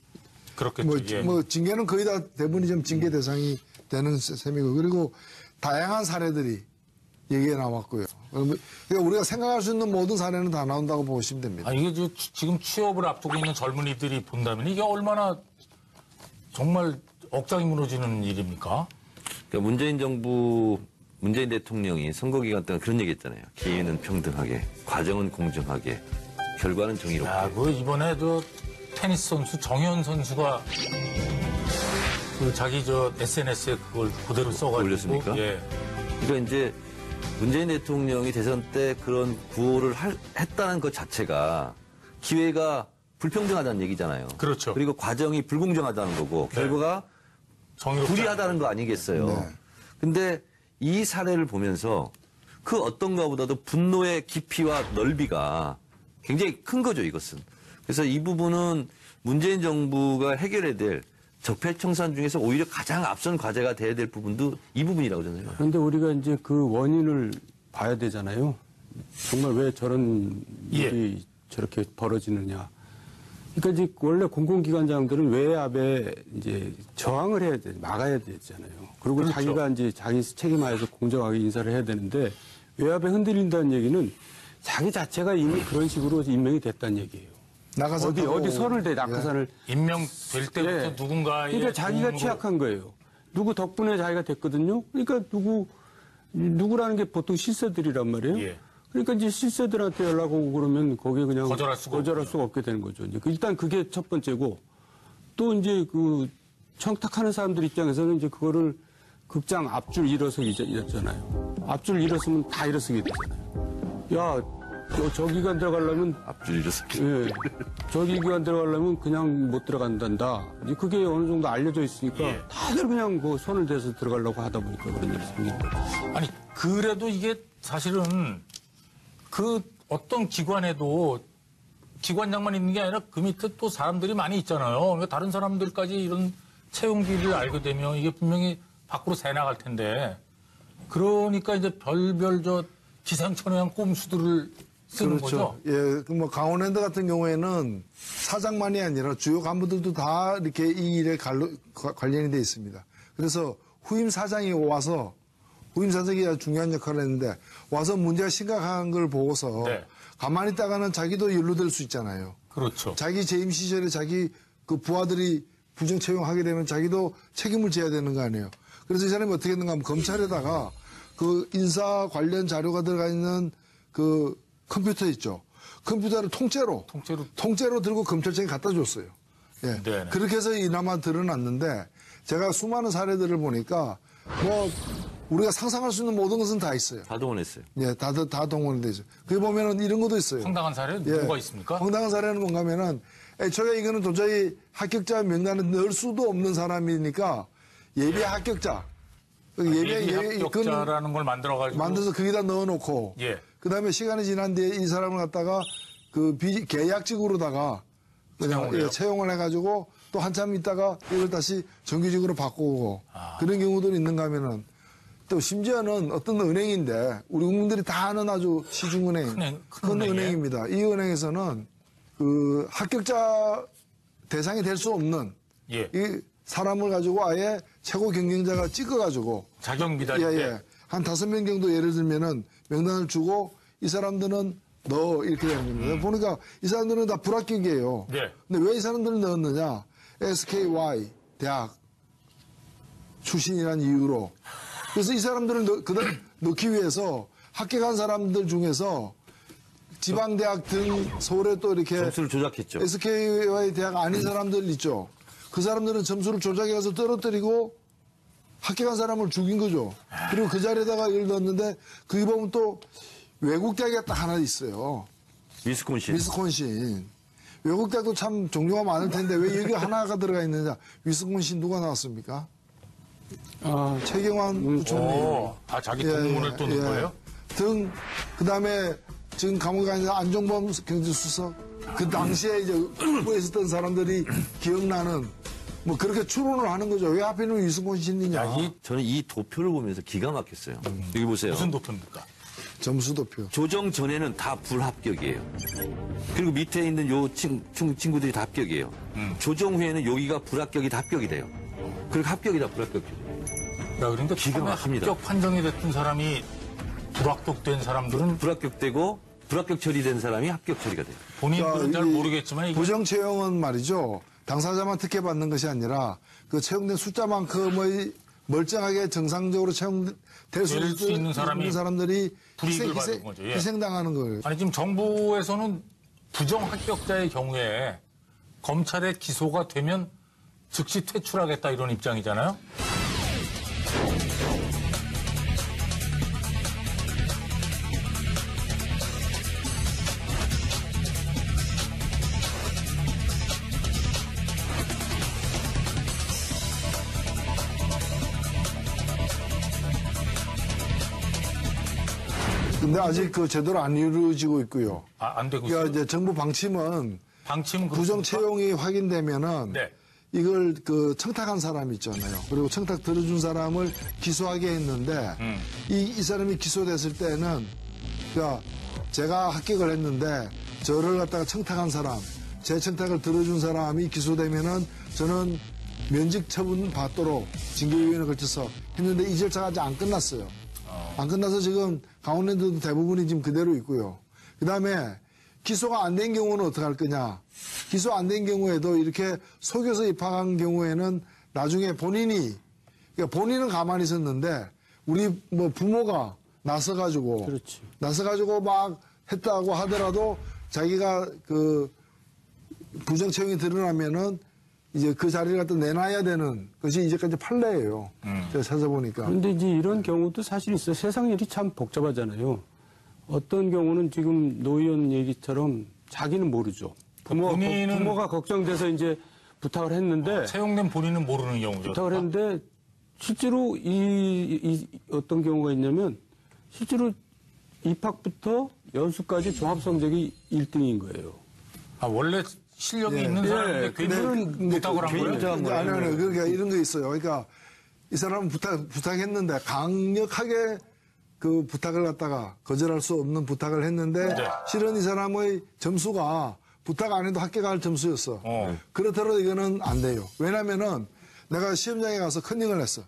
그렇겠죠. 뭐 예. 징계는 거의 다 대부분이 좀 징계 대상이 되는 셈이고 그리고 다양한 사례들이 얘기가 나왔고요. 그러니까 우리가 생각할 수 있는 모든 사례는 다 나온다고 보시면 됩니다. 아, 이게 지금 취업을 앞두고 있는 젊은이들이 본다면 이게 얼마나 정말 억장이 무너지는 일입니까? 그러니까 문재인 대통령이 선거 기간 동안 그런 얘기 했잖아요. 기회는 평등하게, 과정은 공정하게, 결과는 정의롭게. 야, 그 이번에 테니스 선수 정현 선수가 자기 SNS에 그걸 그대로 써가지고 올렸습니까? 예. 그러니까 이제 문재인 대통령이 대선 때 그런 구호를 했다는 것 자체가 기회가 불평등하다는 얘기잖아요. 그렇죠. 그리고 과정이 불공정하다는 거고 결과가 정의롭지 불이하다는 거 아니겠어요. 네. 근데 이 사례를 보면서 그 어떤 것보다도 분노의 깊이와 넓이가 굉장히 큰 거죠, 이것은. 그래서 이 부분은 문재인 정부가 해결해야 될 적폐청산 중에서 오히려 가장 앞선 과제가 돼야 될 부분도 이 부분이라고 저는 생각합니다. 그런데 우리가 이제 그 원인을 봐야 되잖아요. 정말 왜 저런 일이 저렇게 벌어지느냐. 그러니까 이제 원래 공공기관장들은 외압에 이제 저항을 해야 돼, 막아야 되잖아요. 그리고 그렇죠. 자기가 이제 자기 책임하에서 공정하게 인사를 해야 되는데 외압에 흔들린다는 얘기는 자기 자체가 이미 그런 식으로 임명이 됐다는 얘기예요. 어디 선을 대 낙하산을 임명될 때부터 예. 누군가의 그러니까 자기가 도움으로- 취약한 거예요. 누구 덕분에 자기가 됐거든요. 그러니까 누구라는 게 보통 실세들이란 말이에요. 예. 그러니까 이제 실세들한테 연락 오고 그러면 거기에 그냥 거절할 수가 없게 되는 거죠. 이제 일단 그게 첫 번째고 또 이제 그 청탁하는 사람들 입장에서는 이제 그거를 극장 앞줄 잃어서 잃었잖아요. 앞줄 잃었으면 다 잃어서게 되잖아요. 야, 저 기관 들어가려면 앞줄 잃었습니다. 예. 저기 기관 들어가려면 그냥 못 들어간단다. 이제 그게 어느 정도 알려져 있으니까 예. 다들 그냥 그 손을 대서 들어가려고 하다 보니까 그런 일이 생긴 거죠. 아니 그래도 이게 사실은 그 어떤 기관에도 기관장만 있는 게 아니라 그 밑에 또 사람들이 많이 있잖아요. 그러니까 다른 사람들까지 이런 채용비를 알게 되면 이게 분명히 밖으로 새 나갈 텐데 그러니까 이제 별별 기상천외한 꼼수들을 쓰는 거죠. 예, 뭐 강원랜드 같은 경우에는 사장만이 아니라 주요 간부들도 다 이렇게 이 일에 관련이 돼 있습니다. 그래서 후임 사장이 와서 후임 사장이 아주 중요한 역할을 했는데 와서 문제가 심각한 걸 보고서 네. 가만히 있다가는 자기도 연루될 수 있잖아요. 그렇죠. 자기 재임 시절에 자기 그 부하들이 부정 채용하게 되면 자기도 책임을 져야 되는 거 아니에요. 그래서 이 사람이 어떻게 했는가 하면 검찰에다가 그 인사 관련 자료가 들어가 있는 그 컴퓨터 있죠. 컴퓨터를 통째로 들고 검찰청에 갖다 줬어요. 예. 네네. 그렇게 해서 이나마 드러났는데 제가 수많은 사례들을 보니까 뭐 우리가 상상할 수 있는 모든 것은 다 있어요. 다 동원했어요. 예, 다 동원이 되죠. 거기 보면은 이런 것도 있어요. 황당한 사례는 예. 뭐가 있습니까? 황당한 사례는 뭔가 하면은 애초에 이거는 도저히 합격자 명단에 넣을 수도 없는 사람이니까 예비 합격자. 예비 합격자라는 걸 만들어가지고. 만들어서 거기다 넣어놓고. 예. 그 다음에 시간이 지난 뒤에 이 사람을 갖다가 그 계약직으로다가 채용을 해요? 채용을 해가지고 또 한참 있다가 이걸 다시 정규직으로 바꾸고 그런 경우들이 있는가 하면은 또 심지어는 어떤 은행인데 우리 국민들이 다 아는 아주 시중은행 큰 은행입니다. 이 은행에서는 그 합격자 대상이 될 수 없는 예. 이 사람을 가지고 아예 최고 경쟁자가 찍어가지고 자격 미달일 때. 한 5명 정도 예를 들면은 명단을 주고 이 사람들은 넣어 이렇게 되는 겁니다. 보니까 이 사람들은 다 불합격이에요. 네. 근데 왜 이 사람들을 넣었느냐? SKY 대학 출신이라는 이유로. 그래서 이 사람들을 넣기 위해서 합격한 사람들 중에서 지방대학 등 서울에 또 이렇게 점수를 조작했죠. SKY 대학 아닌 사람들 있죠. 그 사람들은 점수를 조작해서 떨어뜨리고 합격한 사람을 죽인 거죠. 그리고 그 자리에다가 이를 넣었는데 거기 보면 또 외국 대학이 딱 하나 있어요. 위스콘신. 외국 대학도 참 종류가 많을 텐데 왜 여기 하나가 들어가 있느냐. 위스콘신 누가 나왔습니까? 최경환 부총리. 자기 동문을 또 넣은 거예요? 그 다음에 지금 감옥에 가 있는 안종범 경제수석. 그 당시에 이제 국부에 있었던 사람들이 기억나는 뭐 그렇게 추론을 하는 거죠. 왜 하필이면 위스콘신이냐. 저는 이 도표를 보면서 기가 막혔어요. 여기 보세요. 무슨 도표입니까? 점수 도표. 조정 전에는 다 불합격이에요. 그리고 밑에 있는 요 친구들이 다 합격이에요. 조정 후에는 여기가 불합격이 다 합격이 돼요. 그리고 합격이다 불합격이. 야, 그러니까 기가 처음에 막힙니다. 합격 판정이 됐던 사람이 불합격된 사람들은 불합격되고 불합격 처리된 사람이 합격 처리가 돼요. 본인들은 잘 모르겠지만 이게 부정 채용은 말이죠. 당사자만 특혜받는 것이 아니라 그 채용된 숫자만큼의 멀쩡하게 정상적으로 채용될 수 있는 사람들이 불이익을 받는 거죠. 예. 희생당하는 거예요. 아니 지금 정부에서는 부정 합격자의 경우에 검찰에 기소가 되면 즉시 퇴출하겠다 이런 입장이잖아요. 근데 아직 그 제대로 안 이루어지고 있고요. 안 되고 그러니까 있어요. 이제 정부 방침은 부정 그렇습니까? 채용이 확인되면은 네. 이걸 그 청탁한 사람 있잖아요. 그리고 청탁 들어준 사람을 기소하게 했는데 이 사람이 기소됐을 때는 그러니까 제가 합격을 했는데 저를 갖다가 청탁한 사람, 제 청탁을 들어준 사람이 기소되면은 저는 면직 처분 받도록 징계위원회에 걸쳐서 했는데 이 절차가 아직 안 끝났어요. 안 끝나서 지금 강원랜드도 대부분이 지금 그대로 있고요. 그 다음에 기소가 안 된 경우는 어떻게 할 거냐. 기소 안 된 경우에도 이렇게 속여서 입학한 경우에는 나중에 본인은 가만히 있었는데 우리 뭐 부모가 나서가지고 막 했다고 하더라도 자기가 그 부정 채용이 드러나면은 이제 그 자리를 갖다 내놔야 되는 것이 이제까지 판례예요. 제가 찾아보니까. 그런데 이제 이런 경우도 사실 있어요. 세상 일이 참 복잡하잖아요. 어떤 경우는 지금 노 의원 얘기처럼 자기는 모르죠. 부모가 걱정돼서 이제 부탁을 했는데. 채용된 본인은 모르는 경우죠. 부탁을 했는데 실제로 이 어떤 경우가 있냐면 실제로 입학부터 연수까지 종합 성적이 1등인 거예요. 원래 실력이 있는 사람인데 괜히 부탁을 한 거예요? 아니요. 그러니까 이런 거 있어요. 그러니까 이 사람은 부탁했는데 강력하게 그 부탁을 갖다가 거절할 수 없는 부탁을 했는데 실은 이 사람의 점수가 부탁 안 해도 합격할 점수였어. 그렇더라도 이거는 안 돼요. 왜냐면은 내가 시험장에 가서 컨닝을 했어.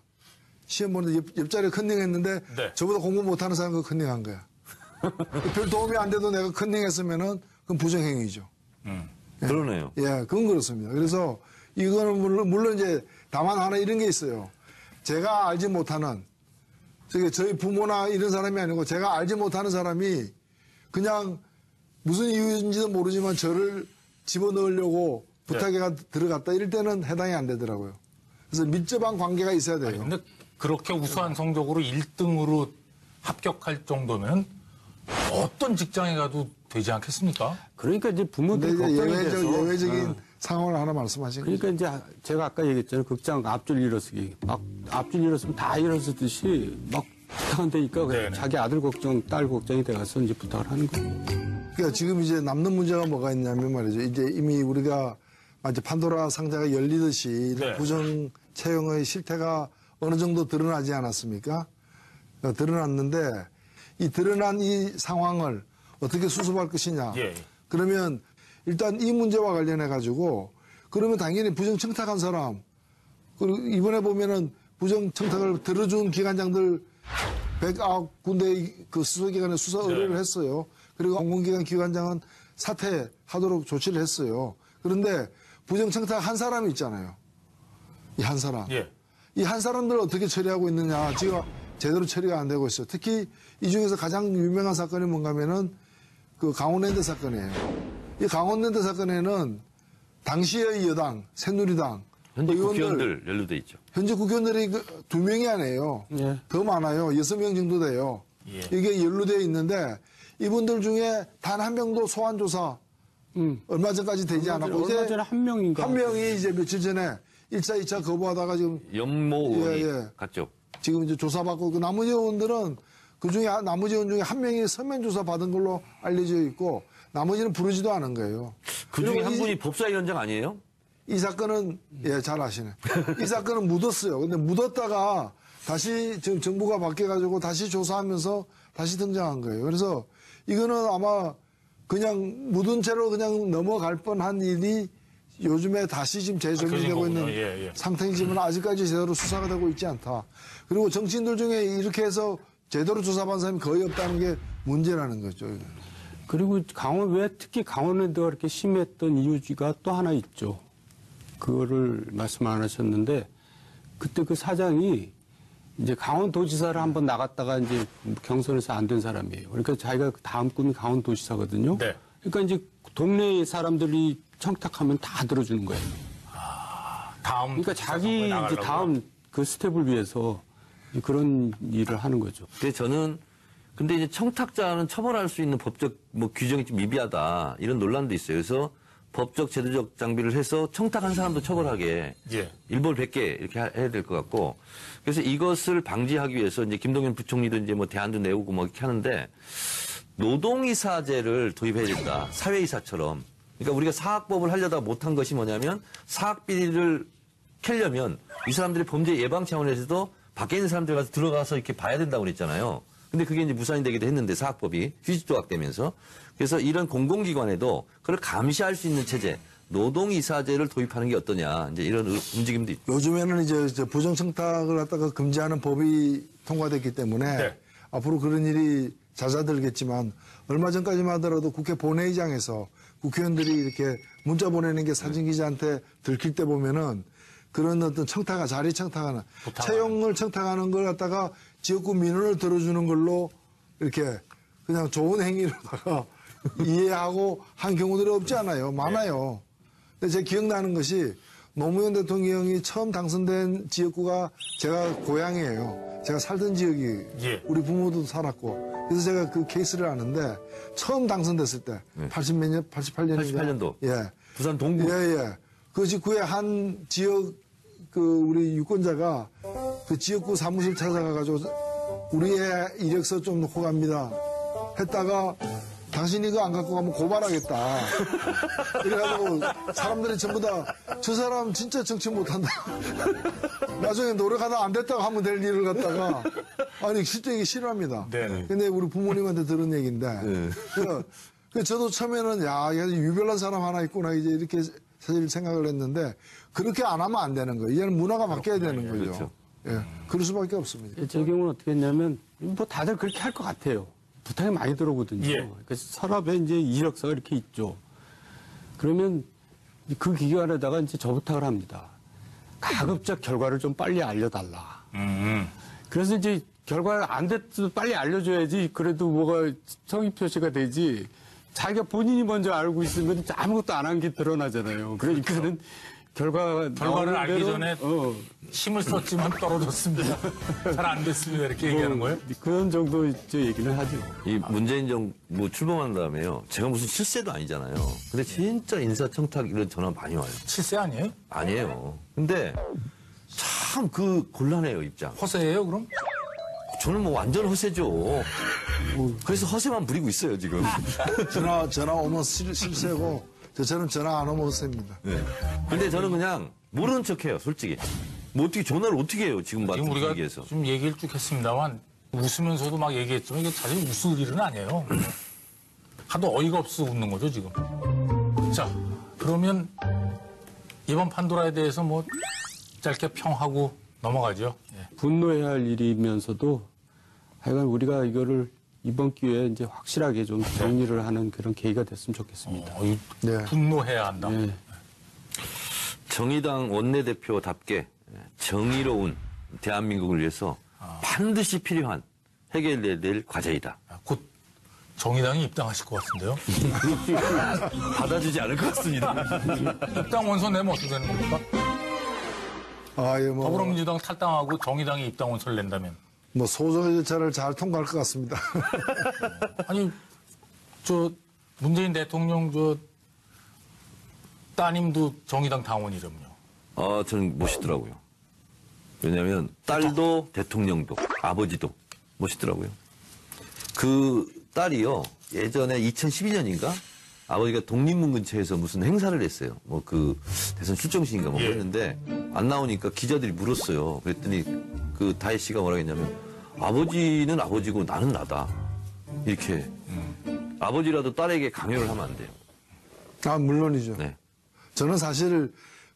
시험 보는데 옆자리에 컨닝했는데 저보다 공부 못하는 사람이 컨닝한 거야. 별 도움이 안 돼도 내가 큰 행 했으면은 그건 부정행위죠. 그러네요. 예, 그건 그렇습니다. 그래서 이거는 물론 이제 다만 하나 이런 게 있어요. 제가 알지 못하는, 저희 부모나 이런 사람이 아니고 제가 알지 못하는 사람이 그냥 무슨 이유인지도 모르지만 저를 집어넣으려고 부탁해가 들어갔다 이럴 때는 해당이 안 되더라고요. 그래서 밀접한 관계가 있어야 돼요. 근데 그렇게 우수한 성적으로 1등으로 합격할 정도면 어떤 직장에 가도 되지 않겠습니까? 그러니까 이제 근데 부모들이 이제 걱정이 돼서 예외적인 상황을 하나 말씀하신 거죠. 그러니까 이제 제가 아까 얘기했잖아요. 극장 앞줄 일어서기. 막 앞줄 일어서면 다 일어서듯이 막 부탁한다니까 네네. 자기 아들 걱정, 딸 걱정이 돼가서 이제 부탁을 하는 거예요. 그러니까 지금 이제 남는 문제가 뭐가 있냐면 말이죠. 이제 이미 우리가 이제 판도라 상자가 열리듯이 이런 네. 부정 채용의 실태가 어느 정도 드러나지 않았습니까? 드러났는데 이 드러난 이 상황을 어떻게 수습할 것이냐. 예. 그러면 일단 이 문제와 관련해 가지고 그러면 당연히 부정 청탁한 사람 그리고 이번에 보면은 부정 청탁을 들어준 기관장들 109군데 그 수사기관에 수사 의뢰를 했어요. 그리고 공공기관 기관장은 사퇴하도록 조치를 했어요. 그런데 부정 청탁 한 사람이 있잖아요. 이 한 사람. 예. 이 한 사람들을 어떻게 처리하고 있느냐. 지금 제대로 처리가 안 되고 있어요. 특히 이 중에서 가장 유명한 사건이 뭔가 하면은 그 강원랜드 사건이에요. 이 강원랜드 사건에는 당시의 여당, 새누리당, 현재 의원들, 국회의원들 연루돼 있죠. 현재 국회의원들이 두 명이 아니에요. 예. 더 많아요. 6명 정도 돼요. 예. 이게 연루되어 있는데 이분들 중에 단 한 명도 소환 조사 얼마 전까지 되지 않았고 얼마 전에 한 명인가. 한 명이 이제 며칠 전에 1차, 2차 거부하다가 지금 연모 의원이 예. 갔죠. 지금 이제 조사받고 그 나머지 의원들은 그 중에 나머지 의원 중에 한 명이 서면 조사 받은 걸로 알려져 있고 나머지는 부르지도 않은 거예요. 그 중에 그리고 한 이- 분이 법사위원장 아니에요? 이 사건은 예, 잘 아시네. 이 사건은 묻었어요. 근데 묻었다가 다시 지금 정부가 바뀌어가지고 다시 조사하면서 다시 등장한 거예요. 그래서 이거는 아마 그냥 묻은 채로 그냥 넘어갈 뻔한 일이 요즘에 다시 지금 재조명되고 거군요. 있는 예, 예. 상태이지만 아직까지 제대로 수사가 되고 있지 않다. 그리고 정치인들 중에 이렇게 해서 제대로 조사받은 사람이 거의 없다는 게 문제라는 거죠. 이거는. 그리고 왜 특히 강원랜드가 그렇게 심했던 이유가 또 하나 있죠. 그거를 말씀 안 하셨는데 그때 그 사장이 이제 강원도지사를 한번 나갔다가 이제 경선에서 안 된 사람이에요. 그러니까 자기가 다음 꿈이 강원도지사거든요. 네. 그러니까 이제 동네 사람들이 청탁하면 다 들어주는 거예요. 다음. 그러니까 자기 이제 나가려고요? 다음 그 스텝을 위해서 그런 일을 하는 거죠. 그래서 저는 근데 이제 청탁자는 처벌할 수 있는 법적 뭐 규정이 좀 미비하다 이런 논란도 있어요. 그래서 법적 제도적 장비를 해서 청탁한 사람도 처벌하게 예. 일벌 100개 이렇게 해야 될 것 같고 그래서 이것을 방지하기 위해서 이제 김동연 부총리도 이제 뭐 대안도 내오고 뭐 이렇게 하는데 노동이사제를 도입해야 된다. 사회이사처럼. 그러니까 우리가 사학법을 하려다가 못한 것이 뭐냐면 사학비리를 캐려면 이 사람들이 범죄 예방 차원에서도 밖에 있는 사람들 가서 들어가서 이렇게 봐야 된다고 그랬잖아요. 근데 그게 이제 무산이 되기도 했는데 사학법이 휴직 조각되면서 그래서 이런 공공기관에도 그걸 감시할 수 있는 체제 노동이사제를 도입하는 게 어떠냐 이제 이런 움직임도 있죠. 요즘에는 이제 부정청탁을 갖다가 금지하는 법이 통과됐기 때문에 네. 앞으로 그런 일이 잦아들겠지만 얼마 전까지만 하더라도 국회 본회의장에서 국회의원들이 이렇게 문자 보내는 게 사진기자한테 들킬 때 보면은 그런 어떤 청탁, 자리 청탁하는, 채용을 청탁하는 걸 갖다가 지역구 민원을 들어주는 걸로 이렇게 그냥 좋은 행위로다가 이해하고 한 경우들이 없지 않아요. 많아요. 근데 제가 기억나는 것이 노무현 대통령이 처음 당선된 지역구가 제가 고향이에요. 제가 살던 지역이 예. 우리 부모도 살았고 그래서 제가 그 케이스를 아는데 처음 당선됐을 때 80몇 년, 88년인가 88년도. 예. 부산 동구. 예. 그 직후에 한 지역 그 우리 유권자가 그 지역구 사무실 찾아가가지고 우리의 이력서 좀 놓고 갑니다. 했다가 당신이 이거 안 갖고 가면 고발하겠다. 이래가지고 사람들이 전부 다 저 사람 진짜 정치 못한다. 나중에 노력하다 안 됐다고 하면 될 일을 갖다가 아니 실제 이게 싫어합니다. 네네. 근데 우리 부모님한테 들은 얘기인데 그 저도 처음에는 야 유별난 사람 하나 있구나 이제 이렇게 사실 생각을 했는데 그렇게 안 하면 안 되는 거예요. 이제는 문화가 바뀌어야 되는 거죠. 그렇죠. 예, 그럴 수밖에 없습니다. 제 경우는 어떻게 했냐면 뭐 다들 그렇게 할 것 같아요. 부탁이 많이 들어오거든요. 예. 그래서 서랍에 이제 이력서가 이렇게 있죠. 그러면 그 기관에다가 이제 저 부탁을 합니다. 가급적 결과를 좀 빨리 알려달라. 그래서 이제 결과를 안 됐도 빨리 알려줘야지 그래도 뭐가 성의 표시가 되지. 자기가 본인이 먼저 알고 있으면 아무것도 안 한 게 드러나잖아요. 그러니까는 결과를 알기 전에 힘을 썼지만 떨어졌습니다. 잘 안 됐습니다. 이렇게 얘기하는 거예요? 그런 정도 저 얘기는 하죠. 이 문재인 정부 출범한 다음에요. 제가 무슨 실세도 아니잖아요. 근데 진짜 인사청탁 이런 전화 많이 와요. 실세 아니에요? 아니에요. 근데 참 그 곤란해요, 입장. 허세예요, 그럼? 저는 뭐 완전 허세죠. 그래서 허세만 부리고 있어요, 지금. 전화 오면 실세고, 저처럼 전화 안 오면 허세입니다. 네. 근데 저는 그냥 모르는 척 해요, 솔직히. 뭐 어떻게, 전화를 어떻게 해요, 지금 같은 지금 우리가 분위기에서. 좀 얘기를 쭉 했습니다만 웃으면서도 막 얘기했지만 이게 사실 웃을 일은 아니에요. 하도 어이가 없어서 웃는 거죠, 지금. 자, 그러면 이번 판도라에 대해서 뭐 짧게 평하고 넘어가죠. 예. 분노해야 할 일이면서도 하여간 우리가 이거를 이번 기회에 이제 확실하게 좀 정리를 하는 그런 계기가 됐으면 좋겠습니다. 네. 분노해야 한다. 네. 정의당 원내대표답게 정의로운 대한민국을 위해서 반드시 필요한 해결해야 될 과제이다. 곧 정의당이 입당하실 것 같은데요. 받아주지 않을 것 같습니다. 입당 원서 내면 어떻게 되는 겁니까? 예, 뭐, 더불어민주당 탈당하고 정의당이 입당 원서를 낸다면. 뭐, 소정의 절차를 잘 통과할 것 같습니다. 아니, 문재인 대통령 따님도 정의당 당원이라면요. 저는 멋있더라고요. 왜냐하면 딸도 대통령도 아버지도 멋있더라고요. 그 딸이요, 예전에 2012년인가 아버지가 독립문 근처에서 무슨 행사를 했어요. 뭐 그 대선 출정식인가 뭐 했는데 안 나오니까 기자들이 물었어요. 그랬더니 그 다혜 씨가 뭐라 했냐면 아버지는 아버지고 나는 나다. 이렇게 아버지라도 딸에게 강요를 하면 안 돼요. 물론이죠. 네. 저는 사실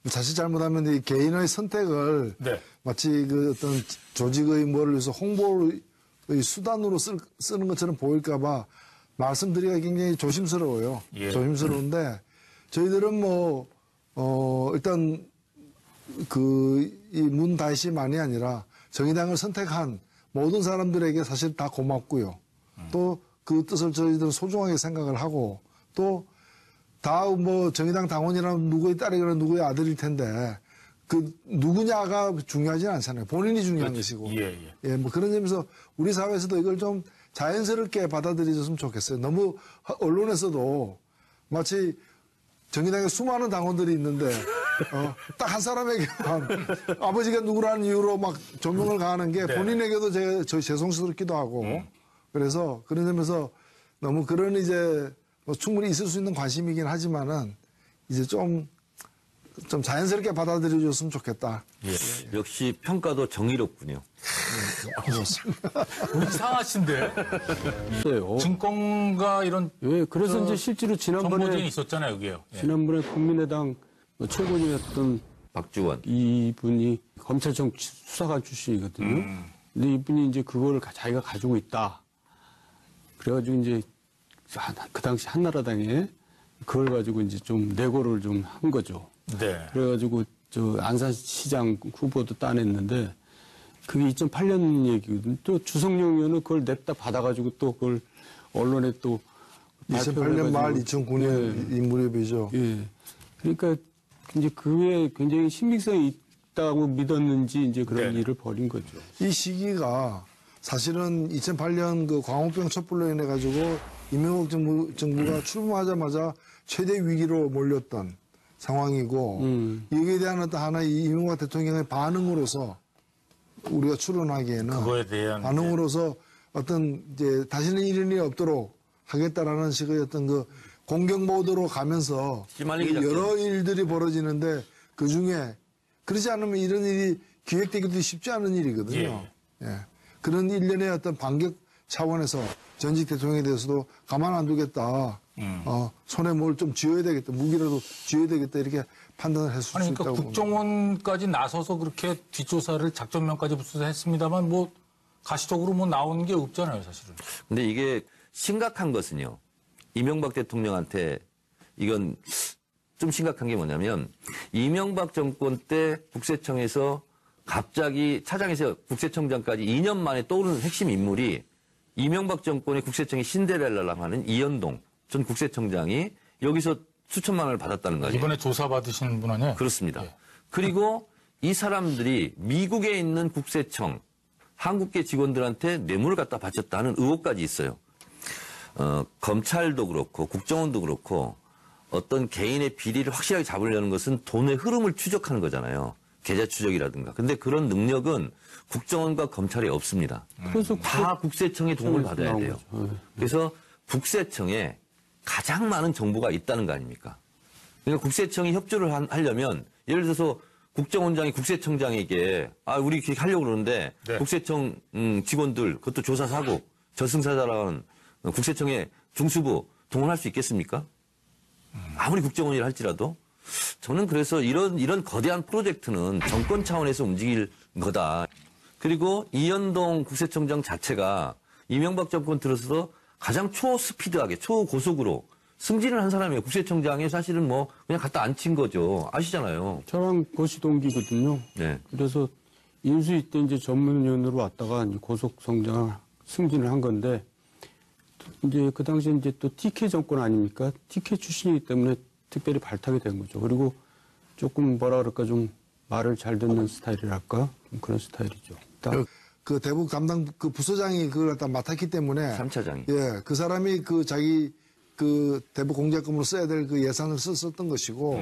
자칫 잘못하면 이 개인의 선택을 네. 마치 그 어떤 조직의 뭐를 위해서 홍보의 수단으로 쓰는 것처럼 보일까봐 말씀드리기가 굉장히 조심스러워요. 예. 조심스러운데 저희들은 일단 이 문다희씨만이 아니라 정의당을 선택한 모든 사람들에게 사실 다 고맙고요. 또 그 뜻을 저희들은 소중하게 생각을 하고 또 다 뭐 정의당 당원이라면 누구의 딸이거나 누구의 아들일 텐데 그 누구냐가 중요하지 않잖아요. 본인이 중요한 것이고. 예, 뭐 그런 점에서 우리 사회에서도 이걸 좀 자연스럽게 받아들여줬으면 좋겠어요. 너무 언론에서도 마치 정의당에 수많은 당원들이 있는데 딱 한 사람에게만 아버지가 누구라는 이유로 막 조명을 가하는 게 본인에게도 저희 죄송스럽기도 하고 그래서 그런 점에서 너무 그런 이제 뭐 충분히 있을 수 있는 관심이긴 하지만은 이제 좀 자연스럽게 받아들여줬으면 좋겠다. 예. 역시 평가도 정의롭군요. 이상하신데? 있어요. 증권가 이런 예, 그래서 이제 실제로 정보진이 지난번에 있었잖아요, 여기요. 예. 지난번에 국민의당 최고위였던 박주원. 이분이 검찰청 수사관 출신이거든요. 근데 이분이 이제 그거를 자기가 가지고 있다. 그래가지고 이제 그 당시 한나라당에 그걸 가지고 이제 좀 내고를 좀 한 거죠. 네. 그래가지고 안산시장 후보도 따냈는데 그게 2008년 얘기거든요. 또 주성용 의원은 그걸 냅다 받아가지고 또 그걸 언론에 또 2008년 말 2009년 이 무렵이죠. 예. 그러니까 이제 그에 굉장히 신빙성이 있다고 믿었는지 이제 그런 일을 벌인 거죠. 이 시기가 사실은 2008년 그 광우병 촛불로 인해 가지고 이명박 정부가 출범하자마자 최대 위기로 몰렸던 상황이고 여기에 대한 어떤 하나의 이명박 대통령의 반응으로서 우리가 추론하기에는 그거에 대한 반응으로서 어떤 이제 다시는 이런 일이 없도록 하겠다라는 식의 어떤 그 공격 모드로 가면서 씨말리기 작전. 여러 일들이 벌어지는데 그 중에 그러지 않으면 이런 일이 기획되기도 쉽지 않은 일이거든요. 예. 그런 일련의 어떤 반격 차원에서 전직 대통령에 대해서도 가만 안 두겠다. 손에 뭘 좀 쥐어야 되겠다. 무기라도 쥐어야 되겠다. 이렇게 판단을 했을 수 아니, 있다고 그러니까 봅니다. 국정원까지 나서서 그렇게 뒷조사를 작전면까지 했습니다만 뭐 가시적으로 뭐 나오는 게 없잖아요, 사실은. 근데 이게 심각한 것은요. 이명박 대통령한테 이건 좀 심각한 게 뭐냐면 이명박 정권 때 국세청에서 갑자기 차장에서 국세청장까지 2년 만에 떠오르는 핵심 인물이 이명박 정권의 국세청의 신데렐라라고 하는 이현동 전 국세청장이 여기서 수천만 원을 받았다는 거죠. 이번에 조사받으신 분 아니에요? 그렇습니다. 예. 그리고 이 사람들이 미국에 있는 국세청, 한국계 직원들한테 뇌물을 갖다 바쳤다는 의혹까지 있어요. 검찰도 그렇고 국정원도 그렇고 어떤 개인의 비리를 확실하게 잡으려는 것은 돈의 흐름을 추적하는 거잖아요. 계좌 추적이라든가. 근데 그런 능력은 국정원과 검찰이 없습니다. 그래서 다 국세청의 도움을 받아야 돼요. 그래서 국세청에 가장 많은 정보가 있다는 거 아닙니까? 그러니까 국세청이 협조를 하려면 예를 들어서 국정원장이 국세청장에게 우리 이렇게 하려고 그러는데 네. 국세청 직원들 그것도 조사사고 저승사자라는 국세청의 중수부 동원할 수 있겠습니까? 아무리 국정원이라 할지라도 저는 그래서 이런 거대한 프로젝트는 정권 차원에서 움직일 거다. 그리고 이현동 국세청장 자체가 이명박 정권 들어서도 가장 초스피드하게 초고속으로 승진을 한 사람이에요. 국세청장에 사실은 뭐 그냥 갖다 앉힌 거죠. 아시잖아요. 저랑 고시 동기거든요. 네. 그래서 인수위 때 이제 전문위원으로 왔다가 이제 고속 성장 승진을 한 건데 이제 그 당시에 이제 또 TK 정권 아닙니까? TK 출신이기 때문에 특별히 발탁이 된 거죠. 그리고 조금 뭐라 그럴까 좀 말을 잘 듣는 스타일이랄까 좀 그런 스타일이죠. 그 대북 담당 그 부서장이 그걸 갖다 맡았기 때문에 3차장이. 예, 그 사람이 그 자기 그 대북 공작금으로 써야 될 그 예산을 썼던 것이고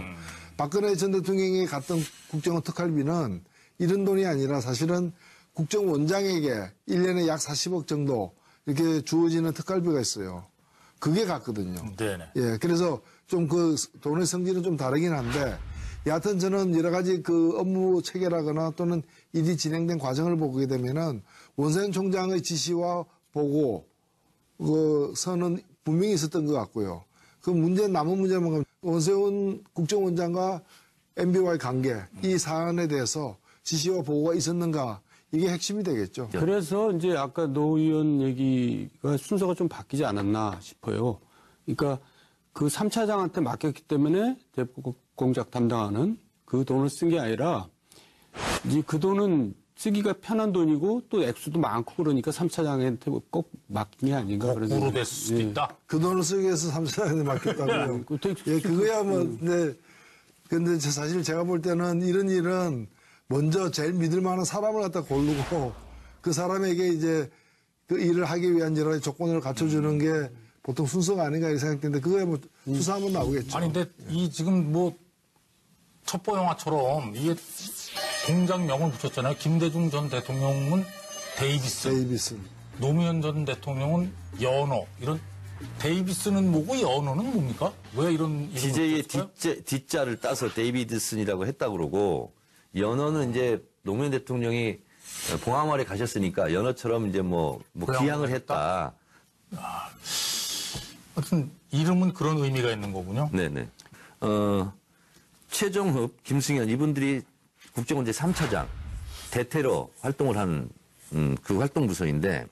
박근혜 전 대통령이 갔던 국정원 특활비는 이런 돈이 아니라 사실은 국정원장에게 1년에 약 40억 정도 이렇게 주어지는 특활비가 있어요. 그게 갔거든요. 네네. 예, 그래서 좀 그 돈의 성질은 좀 다르긴 한데 여하튼 저는 여러 가지 그 업무 체계라거나 또는 일이 진행된 과정을 보게 되면은 원세훈 총장의 지시와 보고 그 선은 분명히 있었던 것 같고요. 그 문제 남은 문제는 원세훈 국정원장과 MB와의 관계 이 사안에 대해서 지시와 보고가 있었는가 이게 핵심이 되겠죠. 그래서 이제 아까 노 의원 얘기가 순서가 좀 바뀌지 않았나 싶어요. 그러니까 그 3차장한테 맡겼기 때문에 대북 공작 담당하는 그 돈을 쓴 게 아니라 이제 그 돈은 쓰기가 편한 돈이고 또 액수도 많고 그러니까 3차장한테 꼭 맡긴 게 아닌가. 거꾸로 됐을 수도 있다. 그 돈을 쓰기 위해서 3차장한테 맡겼다고요. 예, 그거야 뭐, 근데 사실 제가 볼 때는 이런 일은 먼저 제일 믿을 만한 사람을 갖다 고르고 그 사람에게 이제 그 일을 하기 위한 여러 가지 조건을 갖춰주는 게 보통 순서가 아닌가 이렇게 생각되는데 그거야 뭐 수사하면 나오겠죠. 아니 근데 이 지금 뭐 첩보 영화처럼 이게 공장명을 붙였잖아요. 김대중 전 대통령은 데이비슨. 노무현 전 대통령은 연호. 이런 데이비스는 뭐고 연호는 뭡니까? 왜 이런 DJ의 D자를 따서 데이비드슨이라고 했다 그러고 연어는 이제 노무현 대통령이 봉하마을에 가셨으니까 연어처럼 이제 뭐 기양을 했다. 하여튼 이름은 그런 의미가 있는 거군요. 네네. 최종흡, 김승현 이분들이 국정원 제3차장 대테러 활동을 한 그 활동 부서인데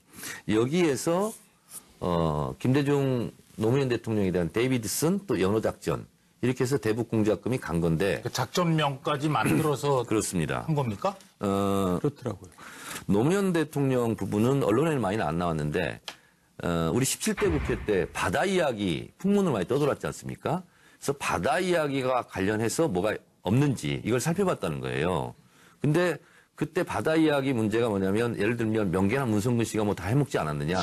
여기에서 김대중 노무현 대통령에 대한 데이비드슨 또 연호 작전 이렇게 해서 대북 공작금이 간 건데 작전명까지 만들어서 그렇습니다. 한 겁니까? 그렇더라고요. 노무현 대통령 부분은 언론에는 많이 안 나왔는데 우리 17대 국회 때 바다 이야기 풍문을 많이 떠돌았지 않습니까? 그래서 바다 이야기가 관련해서 뭐가 없는지 이걸 살펴봤다는 거예요. 근데 그때 바다 이야기 문제가 뭐냐면 예를 들면 명계남 문성근 씨가 뭐 다 해먹지 않았느냐.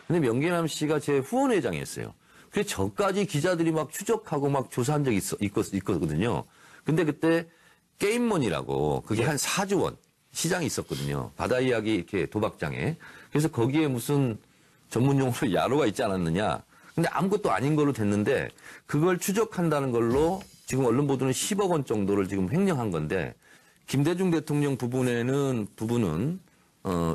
근데 명계남 씨가 제 후원회장이었어요. 그래서 저까지 기자들이 막 추적하고 막 조사한 적이 있거든요. 근데 그때 게임몬이라고 그게 한 4조 원 시장이 있었거든요. 바다 이야기 이렇게 도박장에. 그래서 거기에 무슨 전문 용어로 야로가 있지 않았느냐. 근데 아무것도 아닌 걸로 됐는데 그걸 추적한다는 걸로 지금 언론 보도는 10억 원 정도를 지금 횡령한 건데 김대중 대통령 부분은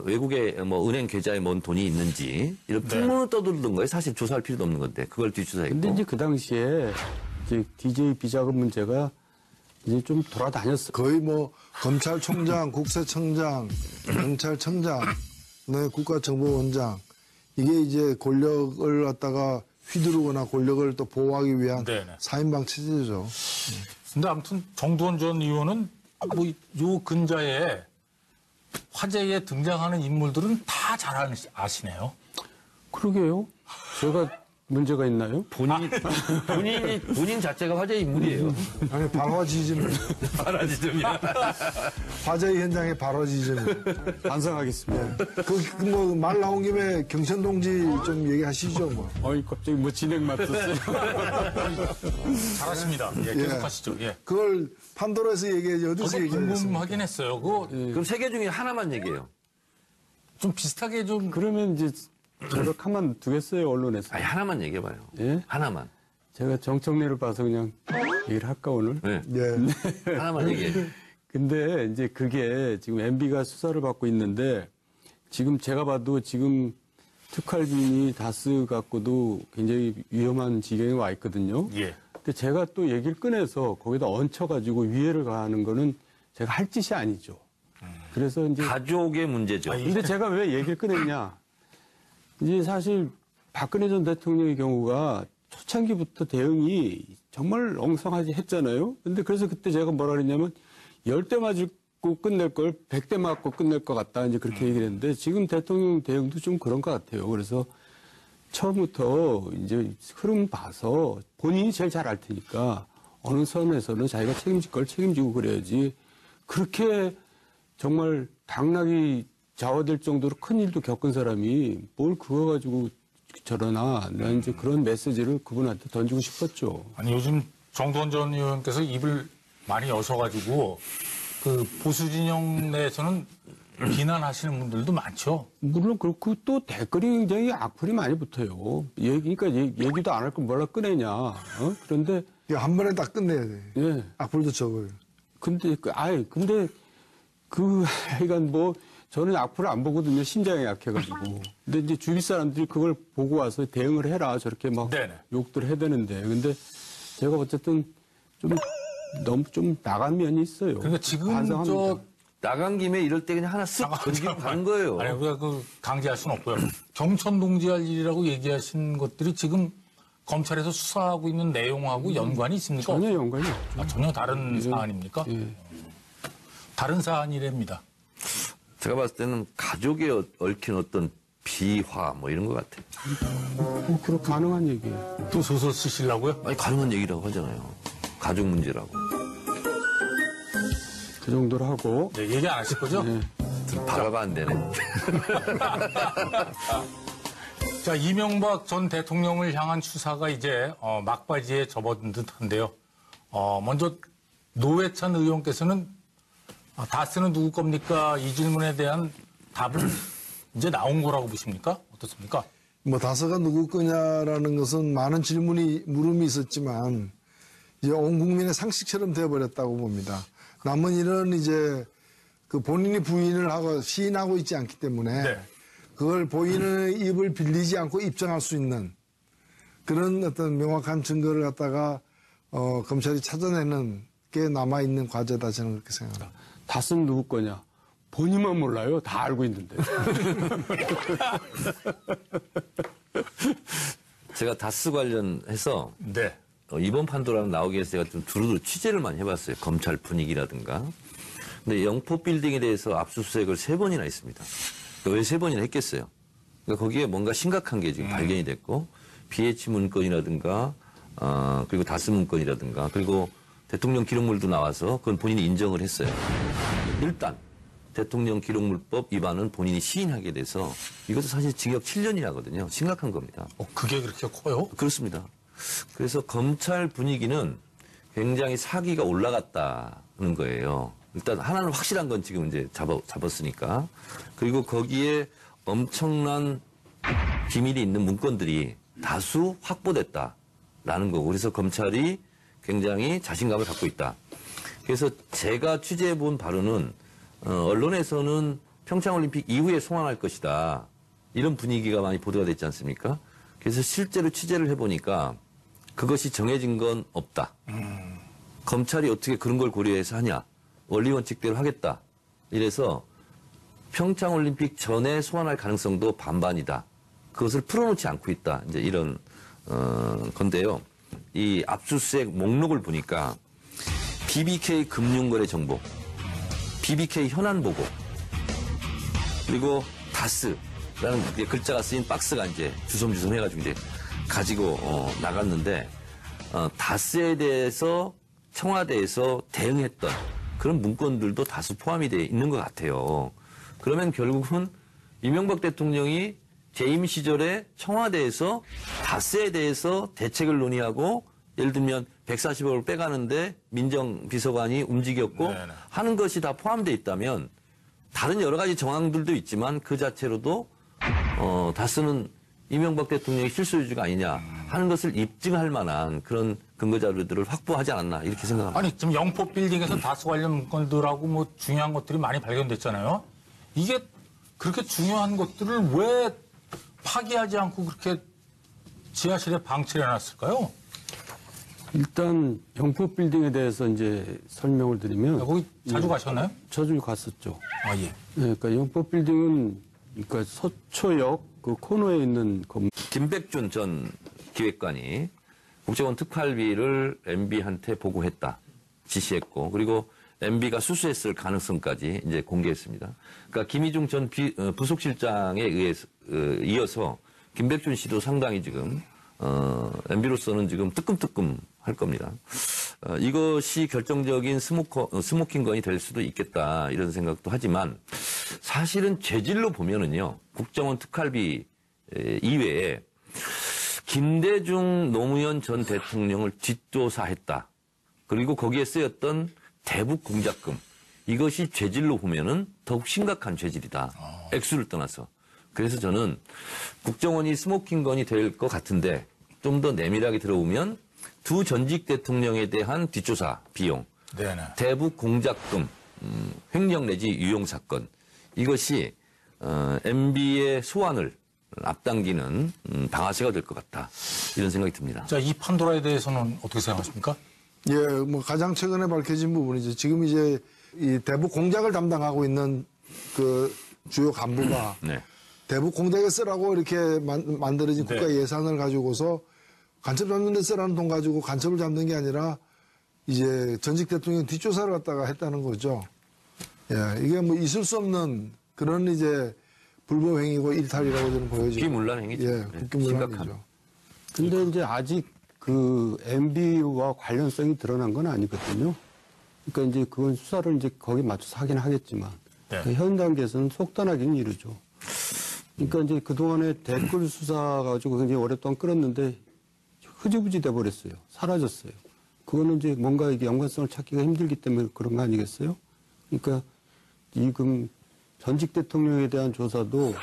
외국에 뭐 은행 계좌에 뭔 돈이 있는지 이런 풍문을 떠들던 거예요. 사실 조사할 필요도 없는 건데 그걸 뒷조사했고. 근데 이제 그 당시에 이제 DJ 비자금 문제가 이제 좀 돌아다녔어요. 거의 뭐 검찰총장, 국세청장, 경찰청장, 국가정보원장 이게 이제 권력을 갖다가 휘두르거나 권력을 또 보호하기 위한 네네. 4인방 체제죠. 근데 아무튼 정두원 전 의원은 뭐 요 근자에 화제에 등장하는 인물들은 다 잘 아시네요. 그러게요. 제가 문제가 있나요? 본인 자체가 화제 인물이에요. 아니, 발화지즘. 바라지점이야. 화재 현장의 발화지즘. 반성하겠습니다. 뭐, 말 나온 김에 경천 동지 좀 얘기하시죠, 뭐. 어이, 갑자기 뭐 진행 맡았어요. 잘하십니다. 예, 계속하시죠. 예. 그걸 판도라에서 얘기해, 어디서 저도 얘기했어요? 궁금하긴 했어요. 그거 그럼 세 개 중에 하나만 얘기해요. 좀 비슷하게 좀 그러면 이제 저를 가만 두겠어요, 언론에서. 아니, 하나만 얘기해봐요. 예? 하나만. 제가 정청래를 봐서 그냥 얘기를 할까, 오늘? 네. 예. 하나만 얘기해. 근데 이제 그게 지금 MB가 수사를 받고 있는데 지금 제가 봐도 지금 특활비니 다스 갖고도 굉장히 위험한 지경에 와 있거든요. 예. 근데 제가 또 얘기를 꺼내서 거기다 얹혀가지고 위해를 가하는 거는 제가 할 짓이 아니죠. 그래서 이제 가족의 문제죠. 근데 제가 왜 얘기를 꺼냈냐. 이제 사실 박근혜 전 대통령의 경우가 초창기부터 대응이 정말 엉성하지 했잖아요. 근데 그래서 그때 제가 뭐라 그랬냐면 10대 맞고 끝낼 걸 100대 맞고 끝낼 것 같다. 이제 그렇게 얘기를 했는데 지금 대통령 대응도 좀 그런 것 같아요. 그래서 처음부터 이제 흐름 봐서 본인이 제일 잘 알 테니까 어느 선에서는 자기가 책임질 걸 책임지고 그래야지 그렇게 정말 당락이 좌우될 정도로 큰 일도 겪은 사람이 뭘 그거 가지고 저러나 난 이제 그런 메시지를 그분한테 던지고 싶었죠. 아니 요즘 정두원 전 의원께서 입을 많이 여셔가지고 그 보수 진영 내에서는 비난하시는 분들도 많죠. 물론 그렇고 또 댓글이 굉장히 악플이 많이 붙어요. 그러니까 얘기도 안 할 걸 뭐라 꺼내냐. 그런데 이거 한 번에 딱 끝내야 돼. 예. 악플도 적어요. 근데 하여간 뭐 저는 악플을 안 보거든요. 심장이 약해가지고. 근데 이제 주위 사람들이 그걸 보고 와서 대응을 해라. 저렇게 막 네네. 욕들 해야 되는데. 근데 제가 어쨌든 좀 너무 좀 나간 면이 있어요. 그러니까 지금 반성합니다. 나간 김에 이럴 때 그냥 하나 쓱 던지고 간 거예요. 아니 우리가 그 강제할 수는 없고요. 경천 동지할 일이라고 얘기하신 것들이 지금 검찰에서 수사하고 있는 내용하고 연관이 있습니까? 전혀 연관이 없죠. 전혀 다른 사안입니까? 예. 다른 사안이랍니다. 제가 봤을 때는 가족에 얽힌 어떤 비화 뭐 이런 것 같아요. 그렇 가능한 얘기예요. 또 소설 쓰시려고요? 아니 가능한 얘기라고 하잖아요. 가족 문제라고. 그 정도로 하고. 네, 얘기 안 하실 거죠? 바가가 안 되네. 자, 이명박 전 대통령을 향한 수사가 이제 막바지에 접어든 듯한데요. 먼저 노회찬 의원께서는 다스는 누구 겁니까? 이 질문에 대한 답은 이제 나온 거라고 보십니까? 어떻습니까? 뭐 다스가 누구 거냐라는 것은 많은 물음이 있었지만 이제 온 국민의 상식처럼 되어버렸다고 봅니다. 남은 일은 이제 그 본인이 부인을 하고 시인하고 있지 않기 때문에 네. 그걸 본인의 입을 빌리지 않고 입증할 수 있는 그런 어떤 명확한 증거를 갖다가 검찰이 찾아내는 게 남아있는 과제다 저는 그렇게 생각합니다. 다스는 누구 거냐? 본인만 몰라요. 다 알고 있는데. 제가 다스 관련해서 네. 이번 판도라는 나오기 위해서 제가 좀 두루두루 취재를 많이 해봤어요. 검찰 분위기라든가. 근데 영포 빌딩에 대해서 압수수색을 3번이나 했습니다. 왜 3번이나 했겠어요? 그러니까 거기에 뭔가 심각한 게 지금 발견이 됐고, BH 문건이라든가, 그리고 다스 문건이라든가, 그리고 대통령 기록물도 나와서 그건 본인이 인정을 했어요. 일단 대통령 기록물법 위반은 본인이 시인하게 돼서 이것도 사실 징역 7년이라거든요. 심각한 겁니다. 그게 그렇게 커요? 그렇습니다. 그래서 검찰 분위기는 굉장히 사기가 올라갔다는 거예요. 일단 하나는 확실한 건 지금 이제 잡았으니까. 그리고 거기에 엄청난 기밀이 있는 문건들이 다수 확보됐다라는 거고. 그래서 검찰이 굉장히 자신감을 갖고 있다. 그래서 제가 취재해 본 바로는 언론에서는 평창올림픽 이후에 송환할 것이다. 이런 분위기가 많이 보도가 됐지 않습니까? 그래서 실제로 취재를 해보니까 그것이 정해진 건 없다. 검찰이 어떻게 그런 걸 고려해서 하냐. 원리 원칙대로 하겠다. 이래서 평창올림픽 전에 소환할 가능성도 반반이다. 그것을 풀어놓지 않고 있다. 이제 이런 건데요. 이 압수수색 목록을 보니까 BBK 금융거래 정보, BBK 현안 보고, 그리고 다스라는 이제 글자가 쓰인 박스가 이제 주섬주섬 해가지고 이제 가지고 나갔는데 다스에 대해서 청와대에서 대응했던 그런 문건들도 다수 포함이 되어 있는 것 같아요. 그러면 결국은 이명박 대통령이 재임 시절에 청와대에서 다스에 대해서 대책을 논의하고 예를 들면 140억을 빼가는데 민정비서관이 움직였고 네네. 하는 것이 다 포함되어 있다면 다른 여러 가지 정황들도 있지만 그 자체로도 다스는 이명박 대통령의 실소유주가 아니냐 하는 것을 입증할 만한 그런 근거 자료들을 확보하지 않았나 이렇게 생각합니다. 아니, 지금 영포 빌딩에서 다스 관련 문건들하고 뭐 중요한 것들이 많이 발견됐잖아요. 이게 그렇게 중요한 것들을 왜 파기하지 않고 그렇게 지하실에 방치를 해놨을까요? 일단 영포 빌딩에 대해서 이제 설명을 드리면 거기 자주 가셨나요? 자주 갔었죠. 아, 예. 예, 그러니까 영포 빌딩은 그러니까 서초역 그 코너에 있는 건물. 김백준 전 기획관이 국정원 특활비를 MB한테 보고했다, 지시했고, 그리고 MB가 수수했을 가능성까지 이제 공개했습니다. 그러니까 김희중 전 부속실장에 이어서 김백준 씨도 상당히 지금 MB로서는 지금 뜨끔뜨끔 할 겁니다. 이것이 결정적인 스모킹건이 될 수도 있겠다 이런 생각도 하지만 사실은 죄질로 보면은요 국정원 특활비 이외에 김대중 노무현 전 대통령을 뒷조사했다. 그리고 거기에 쓰였던 대북 공작금 이것이 죄질로 보면은 더욱 심각한 죄질이다. 액수를 떠나서. 그래서 저는 국정원이 스모킹건이 될 것 같은데 좀 더 내밀하게 들어오면 두 전직 대통령에 대한 뒷조사 비용, 네네. 대북 공작금, 횡령 내지 유용 사건 이것이 MB의 소환을 앞당기는 방아쇠가 될 것 같다 이런 생각이 듭니다. 자, 이 판도라에 대해서는 어떻게 생각하십니까? 예, 뭐 가장 최근에 밝혀진 부분이죠. 지금 이제 이 대북 공작을 담당하고 있는 그 주요 간부가 네. 대북 공작에 쓰라고 이렇게 만들어진 네. 국가 예산을 가지고서 간첩 잡는 데 쓰라는 돈 가지고 간첩을 잡는 게 아니라 이제 전직 대통령 뒷조사를 갖다가 했다는 거죠. 예, 이게 뭐 있을 수 없는 그런 이제 불법행위고 일탈이라고 저는 보여지고. 국기문란 행위죠. 예, 네, 국기문란이죠. 근데 이제 아직 그 MB와 관련성이 드러난 건 아니거든요. 그러니까 이제 그건 수사를 이제 거기에 맞춰서 하긴 하겠지만 네. 현 단계에서는 속단하기는 이르죠. 그러니까 이제 그동안에 댓글 수사 가지고 굉장히 오랫동안 끌었는데 흐지부지 돼버렸어요. 사라졌어요. 그거는 이제 뭔가 이게 연관성을 찾기가 힘들기 때문에 그런 거 아니겠어요? 그러니까 지금 전직 대통령에 대한 조사도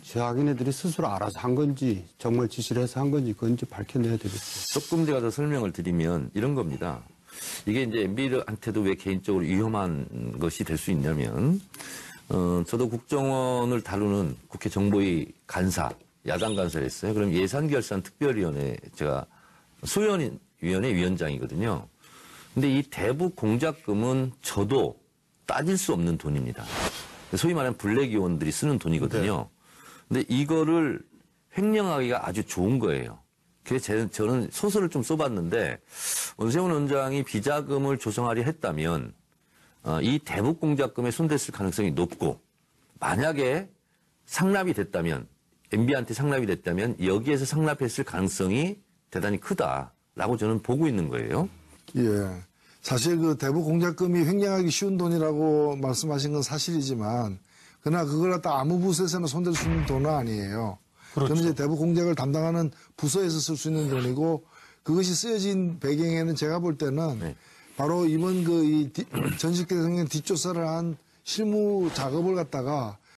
자기네들이 스스로 알아서 한 건지 정말 지시를 해서 한 건지 그건 이제 밝혀내야 되겠죠. 조금 제가 더 설명을 드리면 이런 겁니다. 이게 이제 MB한테도 왜 개인적으로 위험한 것이 될 수 있냐면 저도 국정원을 다루는 국회 정보위 간사, 야당 간사를 했어요. 그럼 예산결산특별위원회 제가 소연위원회 위원장이거든요. 근데 이 대북 공작금은 저도 따질 수 없는 돈입니다. 소위 말하는 블랙위원들이 쓰는 돈이거든요. 근데 이거를 횡령하기가 아주 좋은 거예요. 그래서 저는 소설을 좀 써봤는데 원세훈 원장이 비자금을 조성하려 했다면 이 대북 공작금에 손댔을 가능성이 높고 만약에 상납이 됐다면 MB한테 상납이 됐다면 여기에서 상납했을 가능성이 대단히 크다라고 저는 보고 있는 거예요. 예. 사실 그 대북 공작금이 횡령하기 쉬운 돈이라고 말씀하신 건 사실이지만 그러나 그걸 갖다 아무 부서에서나 손댈 수 있는 돈은 아니에요. 그렇죠. 그건 이제 대북 공작을 담당하는 부서에서 쓸 수 있는 돈이고 그것이 쓰여진 배경에는 제가 볼 때는 네. 바로 이번 그 전직 대통령 뒷조사를 한 실무 작업을 갖다가